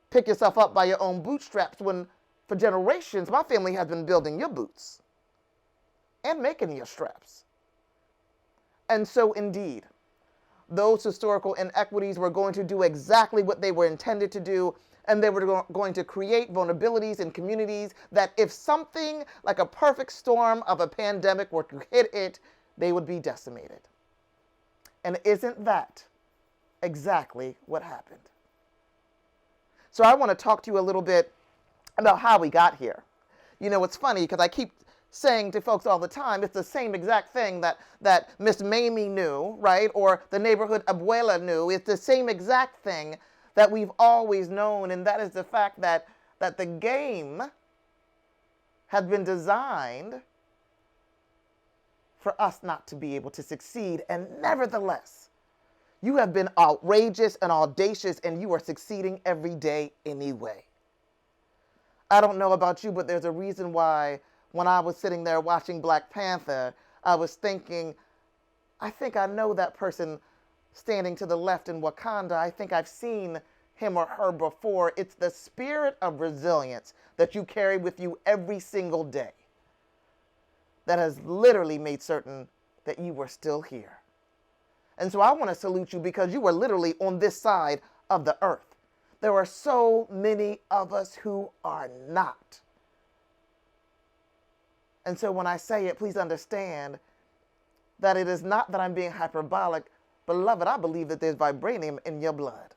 pick yourself up by your own bootstraps when, for generations, my family has been building your boots and making your straps. And so, indeed, those historical inequities were going to do exactly what they were intended to do, and they were going to create vulnerabilities in communities that if something like a perfect storm of a pandemic were to hit it, they would be decimated. And isn't that exactly what happened? So I want to talk to you a little bit about how we got here. You know, it's funny because I keep saying to folks all the time, it's the same exact thing that Miss Mamie knew, right? Or the neighborhood abuela knew. It's the same exact thing that we've always known, and that is the fact that the game has been designed for us not to be able to succeed. And nevertheless, you have been outrageous and audacious, and you are succeeding every day anyway. I don't know about you, but there's a reason why when I was sitting there watching Black Panther, I was thinking, I think I know that person standing to the left in Wakanda. I think I've seen him or her before. It's the spirit of resilience that you carry with you every single day that has literally made certain that you were still here. And so I want to salute you because you are literally on this side of the earth. There are so many of us who are not. And so when I say it, please understand that it is not that I'm being hyperbolic. Beloved, I believe that there's vibranium in your blood.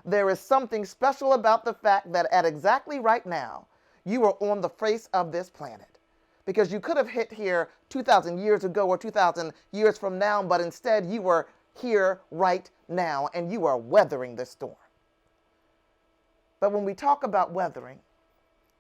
There is something special about the fact that at exactly right now, you are on the face of this planet. Because you could have hit here 2,000 years ago or 2,000 years from now, but instead you were here right now and you are weathering this storm. But when we talk about weathering,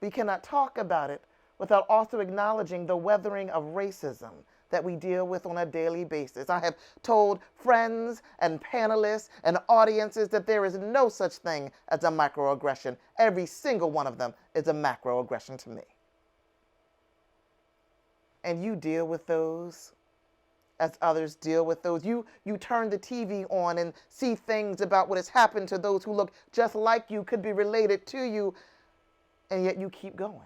we cannot talk about it without also acknowledging the weathering of racism that we deal with on a daily basis. I have told friends and panelists and audiences that there is no such thing as a microaggression. Every single one of them is a macroaggression to me. And you deal with those as others deal with those. You turn the TV on and see things about what has happened to those who look just like you, could be related to you, and yet you keep going.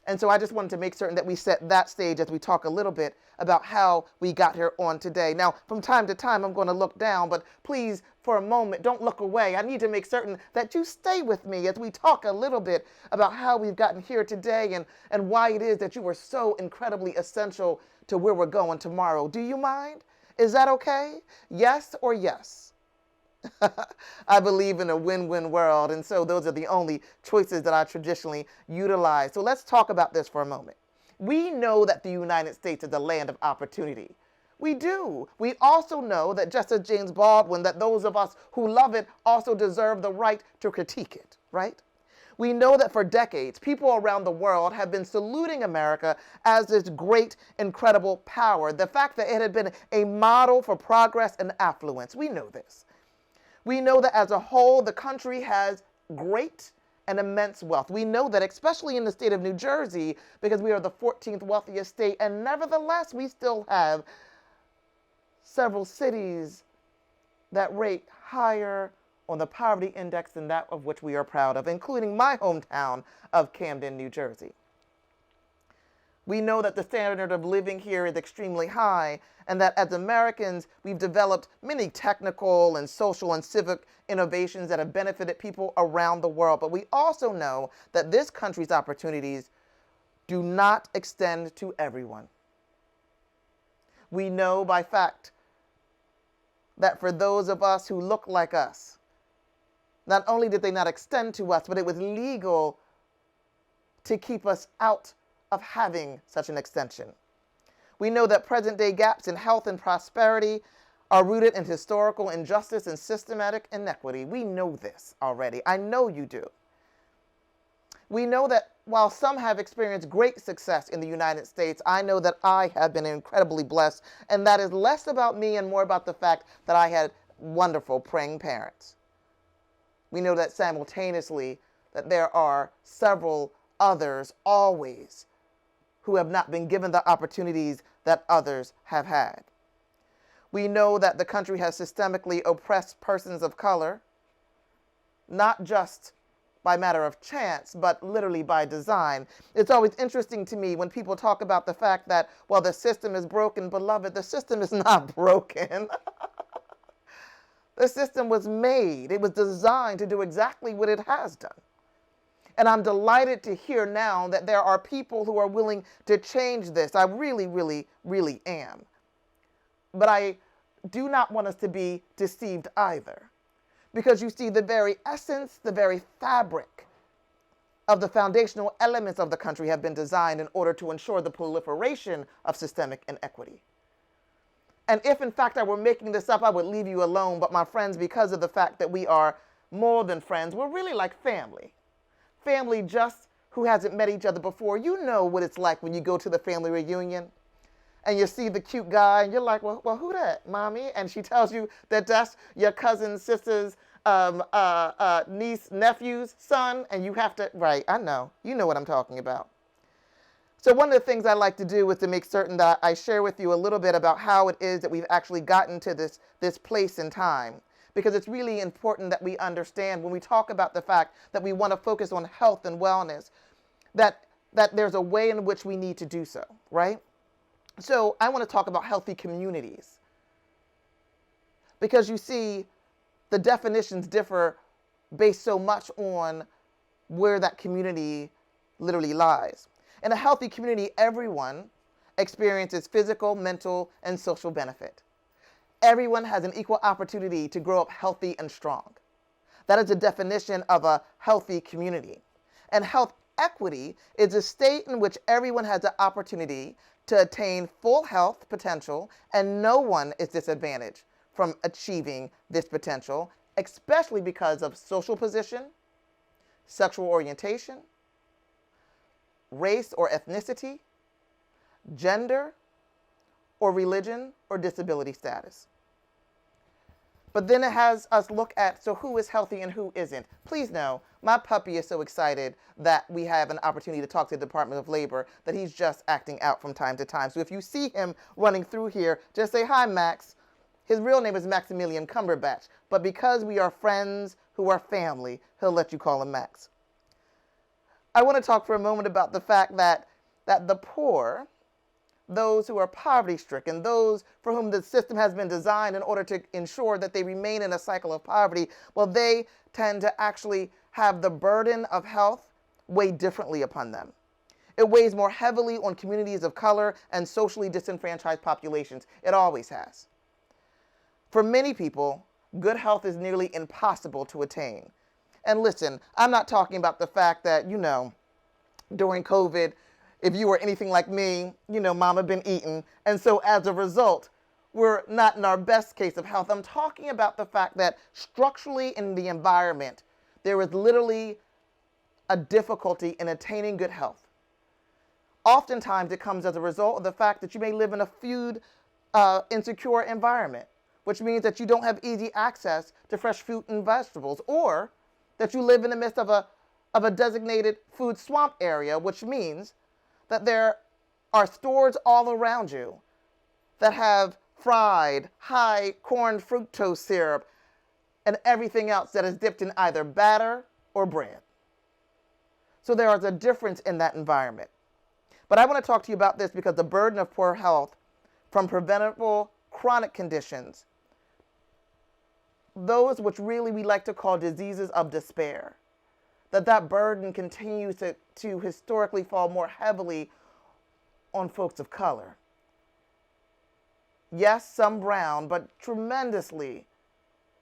And so I just wanted to make certain that we set that stage as we talk a little bit about how we got here on today. Now, from time to time, I'm going to look down, but please, for a moment, don't look away. I need to make certain that you stay with me as we talk a little bit about how we've gotten here today and why it is that you were so incredibly essential to where we're going tomorrow. Do you mind? Is that okay? Yes or yes? I believe in a win-win world, and so those are the only choices that I traditionally utilize. So let's talk about this for a moment. We know that the United States is a land of opportunity. We do. We also know that, just as James Baldwin, that those of us who love it also deserve the right to critique it, right? We know that for decades, people around the world have been saluting America as this great, incredible power. The fact that it had been a model for progress and affluence. We know this. We know that as a whole, the country has great and immense wealth. We know that, especially in the state of New Jersey, because we are the 14th wealthiest state, and nevertheless, we still have several cities that rate higher on the poverty index than that of which we are proud of, including my hometown of Camden, New Jersey. We know that the standard of living here is extremely high, and that as Americans, we've developed many technical and social and civic innovations that have benefited people around the world. But we also know that this country's opportunities do not extend to everyone. We know by fact that for those of us who look like us, not only did they not extend to us, but it was legal to keep us out of having such an extension. We know that present-day gaps in health and prosperity are rooted in historical injustice and systematic inequity. We know this already. I know you do. We know that while some have experienced great success in the United States, I know that I have been incredibly blessed, and that is less about me and more about the fact that I had wonderful praying parents. We know that simultaneously that there are several others always who have not been given the opportunities that others have had. We know that the country has systemically oppressed persons of color, not just by matter of chance, but literally by design. It's always interesting to me when people talk about the fact that, well, the system is broken. Beloved, the system is not broken. The system was made. It was designed to do exactly what it has done. And I'm delighted to hear now that there are people who are willing to change this. I really, really, really am. But I do not want us to be deceived either. Because you see, the very essence, the very fabric of the foundational elements of the country have been designed in order to ensure the proliferation of systemic inequity. And if, in fact, I were making this up, I would leave you alone. But my friends, because of the fact that we are more than friends, we're really like family. Family just who hasn't met each other before. You know what it's like when you go to the family reunion and you see the cute guy and you're like, well, who that, mommy? And she tells you that that's your cousin's sister's niece, nephew's son, and you have to, right, I know. You know what I'm talking about. So one of the things I like to do is to make certain that I share with you a little bit about how it is that we've actually gotten to this place in time. because it's really important that we understand when we talk about the fact that we want to focus on health and wellness, that there's a way in which we need to do so, right? So I want to talk about healthy communities, because you see, the definitions differ based so much on where that community literally lies. In a healthy community, everyone experiences physical, mental, and social benefit. Everyone has an equal opportunity to grow up healthy and strong. That is the definition of a healthy community. And health equity is a state in which everyone has the opportunity to attain full health potential and no one is disadvantaged from achieving this potential, especially because of social position, sexual orientation, race or ethnicity, gender, or religion or disability status. But then it has us look at, so who is healthy and who isn't? Please know, my puppy is so excited that we have an opportunity to talk to the Department of Labor that he's just acting out from time to time. So if you see him running through here, just say, "Hi, Max." His real name is Maximilian Cumberbatch, but because we are friends who are family, he'll let you call him Max. I want to talk for a moment about the fact that the poor, those who are poverty-stricken, those for whom the system has been designed in order to ensure that they remain in a cycle of poverty, well, they tend to actually have the burden of health weigh differently upon them. It weighs more heavily on communities of color and socially disenfranchised populations. It always has. For many people, good health is nearly impossible to attain. And listen, I'm not talking about the fact that, during COVID, if you were anything like me, mama been eating. And so as a result, we're not in our best case of health. I'm talking about the fact that structurally in the environment, there is literally a difficulty in attaining good health. Oftentimes it comes as a result of the fact that you may live in a food insecure environment, which means that you don't have easy access to fresh fruit and vegetables, or that you live in the midst of a designated food swamp area, which means that there are stores all around you that have fried, high corn fructose syrup and everything else that is dipped in either batter or bread. So there is a difference in that environment. But I want to talk to you about this because the burden of poor health from preventable chronic conditions, those which really we like to call diseases of despair, that burden continues to historically fall more heavily on folks of color. Yes, some brown, but tremendously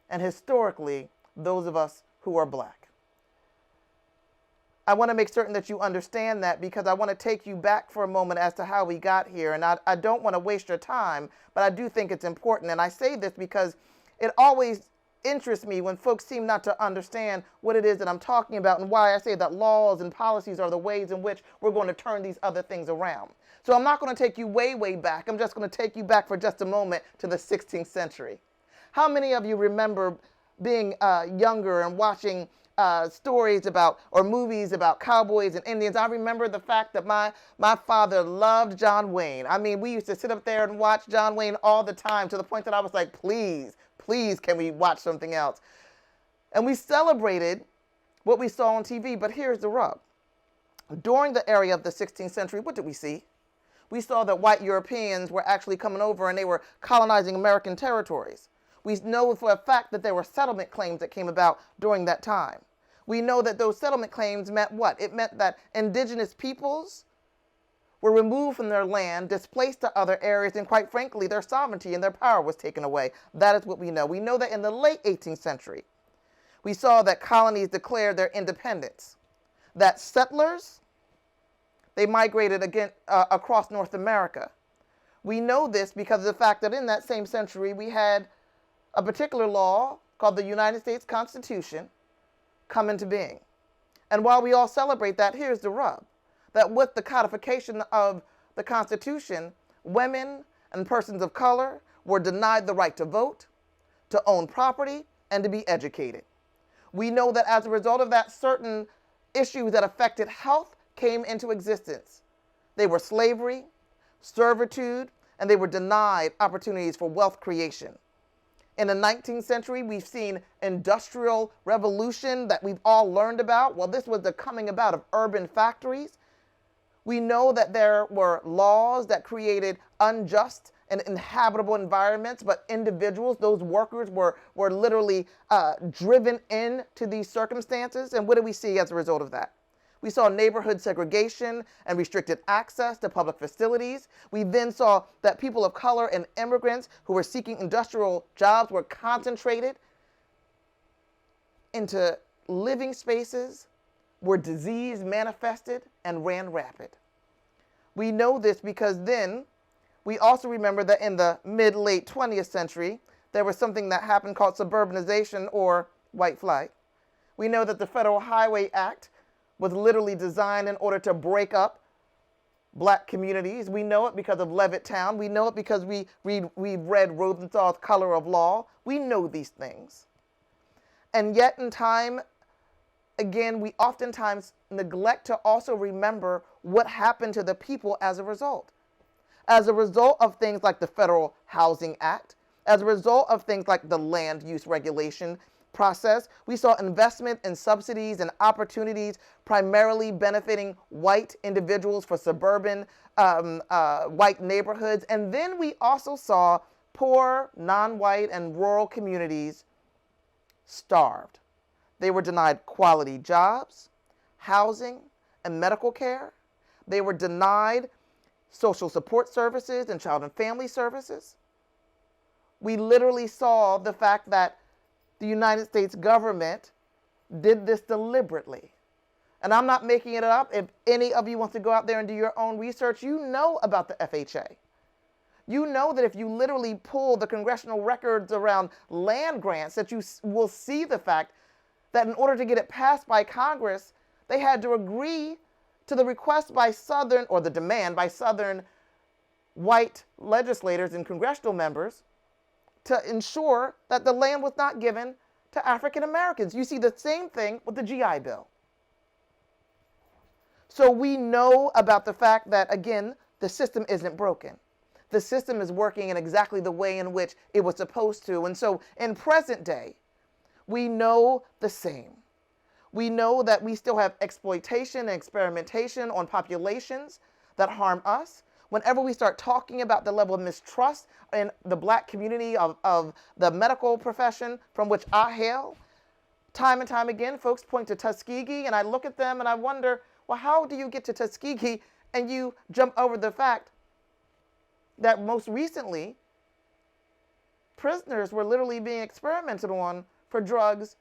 and historically those of us who are black. I want to make certain that you understand that because I want to take you back for a moment as to how we got here. And I don't want to waste your time, but I do think it's important. And I say this because it always interests me when folks seem not to understand what it is that I'm talking about and why I say that laws and policies are the ways in which we're going to turn these other things around. So I'm not going to take you way, way back. I'm just going to take you back for just a moment to the 16th century. How many of you remember being younger and watching stories about or movies about cowboys and Indians? I remember the fact that my father loved John Wayne. I mean, we used to sit up there and watch John Wayne all the time to the point that I was like, please, can we watch something else? And we celebrated what we saw on TV, but here's the rub. During the era of the 16th century, what did we see? We saw that white Europeans were actually coming over and they were colonizing American territories. We know for a fact that there were settlement claims that came about during that time. We know that those settlement claims meant what? It meant that indigenous peoples were removed from their land, displaced to other areas, and quite frankly, their sovereignty and their power was taken away. That is what we know. We know that in the late 18th century, we saw that colonies declared their independence, that settlers, they migrated again across North America. We know this because of the fact that in that same century, we had a particular law called the United States Constitution come into being. And while we all celebrate that, here's the rub. That with the codification of the Constitution, women and persons of color were denied the right to vote, to own property, and to be educated. We know that as a result of that, certain issues that affected health came into existence. They were slavery, servitude, and they were denied opportunities for wealth creation. In the 19th century, we've seen industrial revolution that we've all learned about. Well, this was the coming about of urban factories. We know that there were laws that created unjust and inhabitable environments, but individuals, those workers were literally driven into these circumstances. And what do we see as a result of that? We saw neighborhood segregation and restricted access to public facilities. We then saw that people of color and immigrants who were seeking industrial jobs were concentrated into living spaces where disease manifested and ran rapid. We know this because then we also remember that in the mid-late 20th century, there was something that happened called suburbanization or white flight. We know that the Federal Highway Act was literally designed in order to break up black communities. We know it because of Levittown. We know it because we've read Rosenthal's Color of Law. We know these things. And yet in time, again, we oftentimes neglect to also remember what happened to the people as a result. As a result of things like the Federal Housing Act, as a result of things like the land use regulation process, we saw investment in subsidies and opportunities primarily benefiting white individuals for suburban white neighborhoods. And then we also saw poor, non-white, and rural communities starved. They were denied quality jobs, housing, and medical care. They were denied social support services and child and family services. We literally saw the fact that the United States government did this deliberately. And I'm not making it up. If any of you want to go out there and do your own research, you know about the FHA. You know that if you literally pull the congressional records around land grants, that you will see the fact that in order to get it passed by Congress, they had to agree to the request by Southern, or the demand by Southern white legislators and congressional members to ensure that the land was not given to African Americans. You see the same thing with the GI Bill. So we know about the fact that, again, the system isn't broken. The system is working in exactly the way in which it was supposed to. And so in present day, we know the same. We know that we still have exploitation and experimentation on populations that harm us. Whenever we start talking about the level of mistrust in the black community of the medical profession from which I hail, time and time again, folks point to Tuskegee, and I look at them and I wonder, well, how do you get to Tuskegee and you jump over the fact that most recently prisoners were literally being experimented on for drugs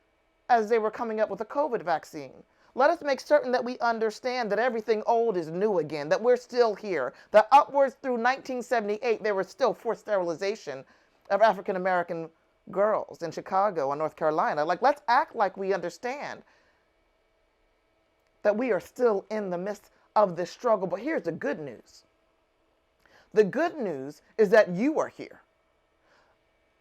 as they were coming up with a COVID vaccine? Let us make certain that we understand that everything old is new again, that we're still here, that upwards through 1978, there was still forced sterilization of African American girls in Chicago and North Carolina. Like, let's act like we understand that we are still in the midst of this struggle. But here's the good news. The good news is that you are here.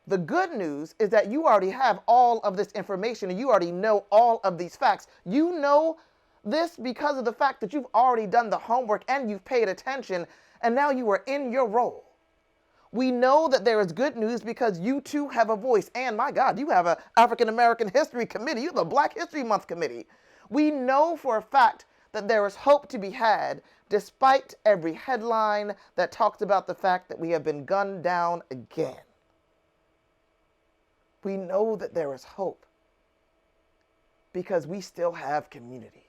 The good news is that you already have all of this information and you already know all of these facts. You know this because of the fact that you've already done the homework and you've paid attention, and now you are in your role. We know that there is good news because you too have a voice. And my God, you have an African American History Committee. You have a Black History Month Committee. We know for a fact that there is hope to be had despite every headline that talks about the fact that we have been gunned down again. We know that there is hope because we still have community.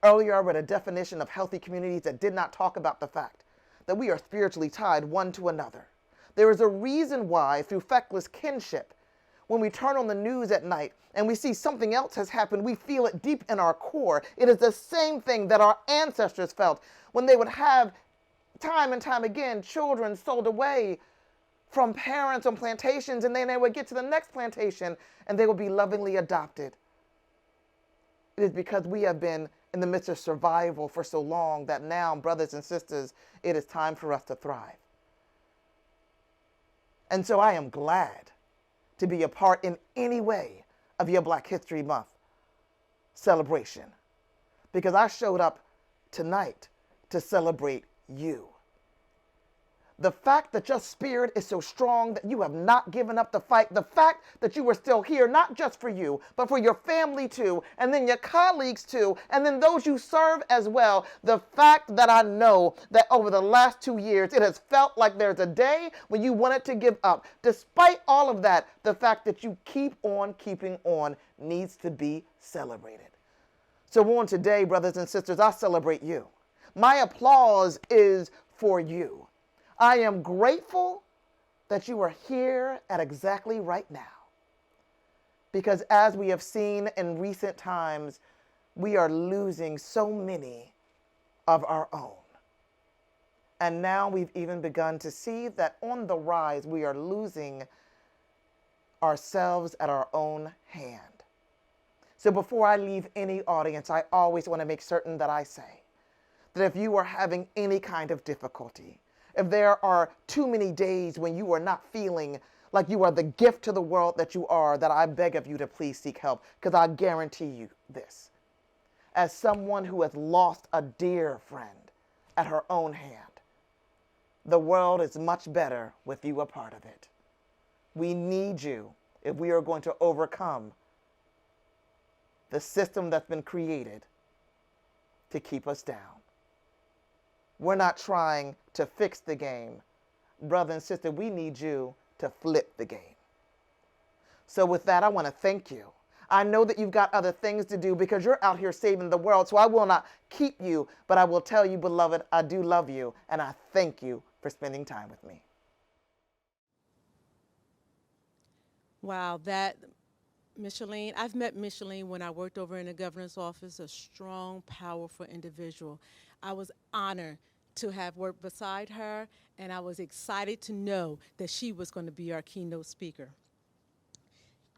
Earlier, I read a definition of healthy communities that did not talk about the fact that we are spiritually tied one to another. There is a reason why, through feckless kinship, when we turn on the news at night and we see something else has happened, we feel it deep in our core. It is the same thing that our ancestors felt when they would have, time and time again, children sold away from parents on plantations, and then they would get to the next plantation and they would be lovingly adopted. It is because we have been in the midst of survival for so long that now, brothers and sisters, it is time for us to thrive. And so I am glad to be a part in any way of your Black History Month celebration, because I showed up tonight to celebrate you. The fact that your spirit is so strong that you have not given up the fight. The fact that you are still here, not just for you, but for your family too, and then your colleagues too, and then those you serve as well. The fact that I know that over the last 2 years, it has felt like there's a day when you wanted to give up. Despite all of that, the fact that you keep on keeping on needs to be celebrated. So on today, brothers and sisters, I celebrate you. My applause is for you. I am grateful that you are here at exactly right now. Because as we have seen in recent times, we are losing so many of our own. And now we've even begun to see that on the rise, we are losing ourselves at our own hand. So before I leave any audience, I always want to make certain that I say that if you are having any kind of difficulty, if there are too many days when you are not feeling like you are the gift to the world that you are, that I beg of you to please seek help, because I guarantee you this. As someone who has lost a dear friend at her own hand, the world is much better with you a part of it. We need you if we are going to overcome the system that's been created to keep us down. We're not trying to fix the game. Brother and sister, we need you to flip the game. So with that, I want to thank you. I know that you've got other things to do because you're out here saving the world, so I will not keep you, but I will tell you, beloved, I do love you, and I thank you for spending time with me. Wow, Micheline, I've met Micheline when I worked over in the governor's office, a strong, powerful individual. I was honored to have worked beside her, and I was excited to know that she was going to be our keynote speaker.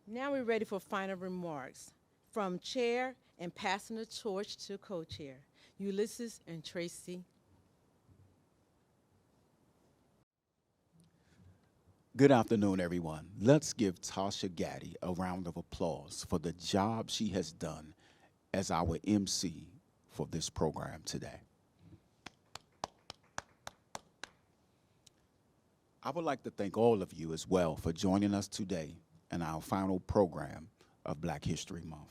Now we're ready for final remarks from chair and passing the torch to co-chair, Ulysses and Tracy. Good afternoon, everyone. Let's give Tasha Gaddy a round of applause for the job she has done as our MC for this program today. I would like to thank all of you as well for joining us today in our final program of Black History Month.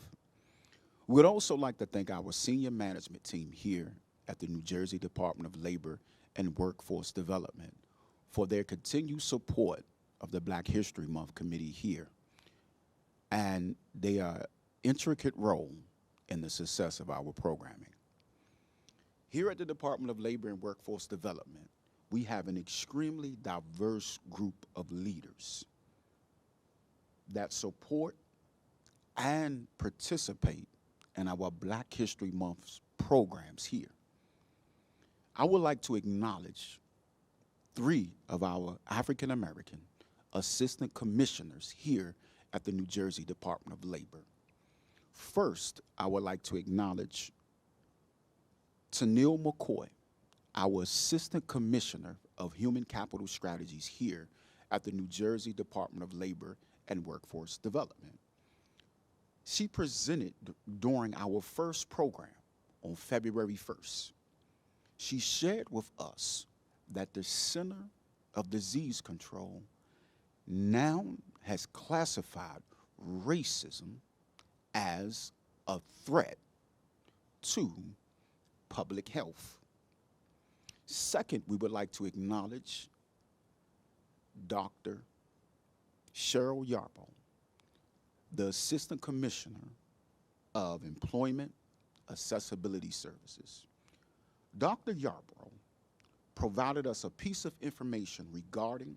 We would also like to thank our senior management team here at the New Jersey Department of Labor and Workforce Development for their continued support of the Black History Month Committee here and their intricate role in the success of our programming. Here at the Department of Labor and Workforce Development, we have an extremely diverse group of leaders that support and participate in our Black History Month programs here. I would like to acknowledge 3 of our African American assistant commissioners here at the New Jersey Department of Labor. First, I would like to acknowledge Tennille McCoy, our Assistant Commissioner of Human Capital Strategies here at the New Jersey Department of Labor and Workforce Development. She presented during our first program on February 1st. She shared with us that the Center of Disease Control now has classified racism as a threat to public health. Second, we would like to acknowledge Dr. Cheryl Yarbo, the Assistant Commissioner of Employment Accessibility Services. Dr. Yarbo provided us a piece of information regarding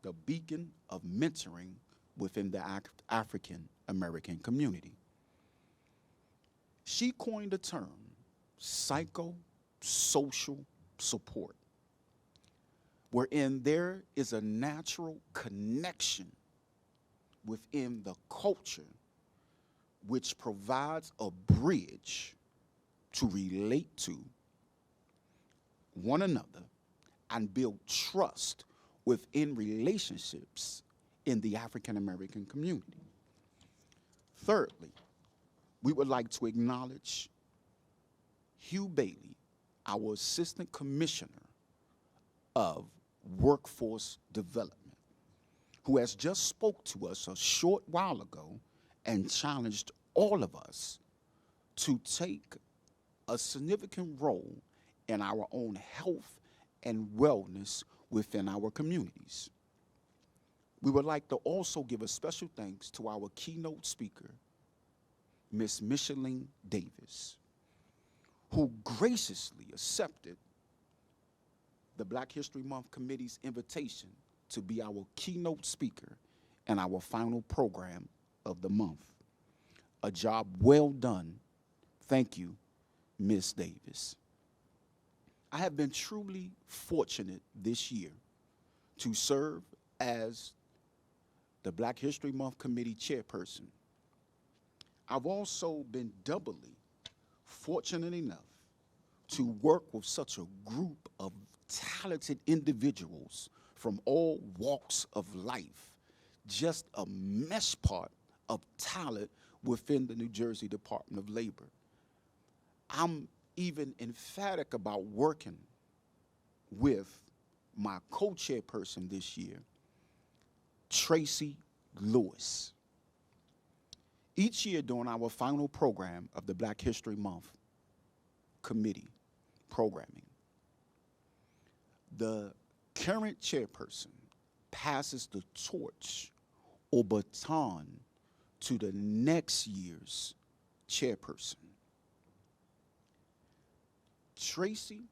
the beacon of mentoring within the African American community. She coined the term psychosocial support, wherein there is a natural connection within the culture which provides a bridge to relate to one another and build trust within relationships in the African American community. Thirdly, we would like to acknowledge Hugh Bailey, our Assistant Commissioner of Workforce Development, who has just spoke to us a short while ago and challenged all of us to take a significant role in our own health and wellness within our communities. We would like to also give a special thanks to our keynote speaker, Ms. Micheline Davis, who graciously accepted the Black History Month Committee's invitation to be our keynote speaker in our final program of the month. A job well done. Thank you, Ms. Davis. I have been truly fortunate this year to serve as the Black History Month Committee chairperson. I've also been doubly fortunate enough to work with such a group of talented individuals from all walks of life, just a mesh pot of talent within the New Jersey Department of Labor. I'm even emphatic about working with my co-chairperson this year, Tracy Lewis. Each year during our final program of the Black History Month Committee programming, the current chairperson passes the torch or baton to the next year's chairperson. Tracy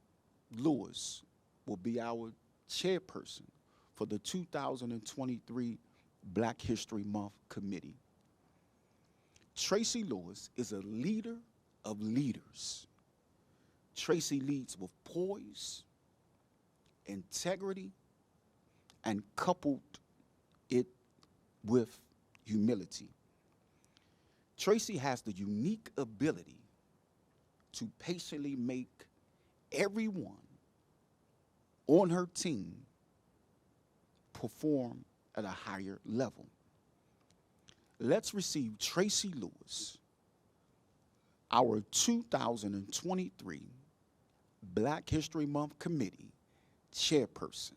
Lewis will be our chairperson for the 2023 Black History Month Committee. Tracy Lewis is a leader of leaders. Tracy leads with poise, integrity, and coupled it with humility. Tracy has the unique ability to patiently make everyone on her team perform at a higher level. Let's receive Tracy Lewis, our 2023 Black History Month Committee chairperson.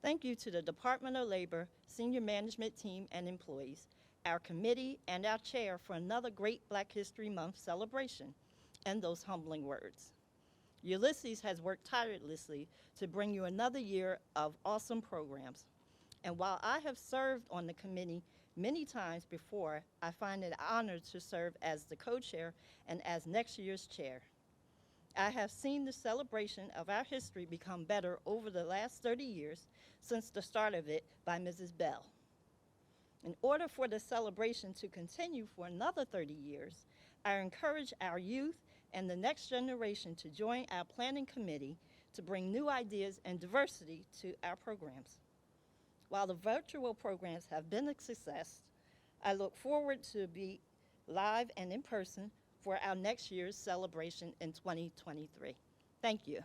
Thank you to the Department of Labor, senior management team, and employees, our committee, and our chair for another great Black History Month celebration, and those humbling words. Ulysses has worked tirelessly to bring you another year of awesome programs. And while I have served on the committee many times before, I find it an honor to serve as the co-chair and as next year's chair. I have seen the celebration of our history become better over the last 30 years since the start of it by Mrs. Bell. In order for the celebration to continue for another 30 years, I encourage our youth and the next generation to join our planning committee to bring new ideas and diversity to our programs. While the virtual programs have been a success, I look forward to be live and in person for our next year's celebration in 2023. Thank you.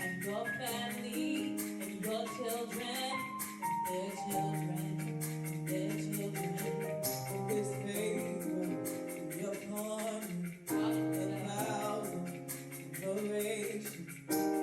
And your family and your children and their children and their children. This favor be upon you and 1,000 generations.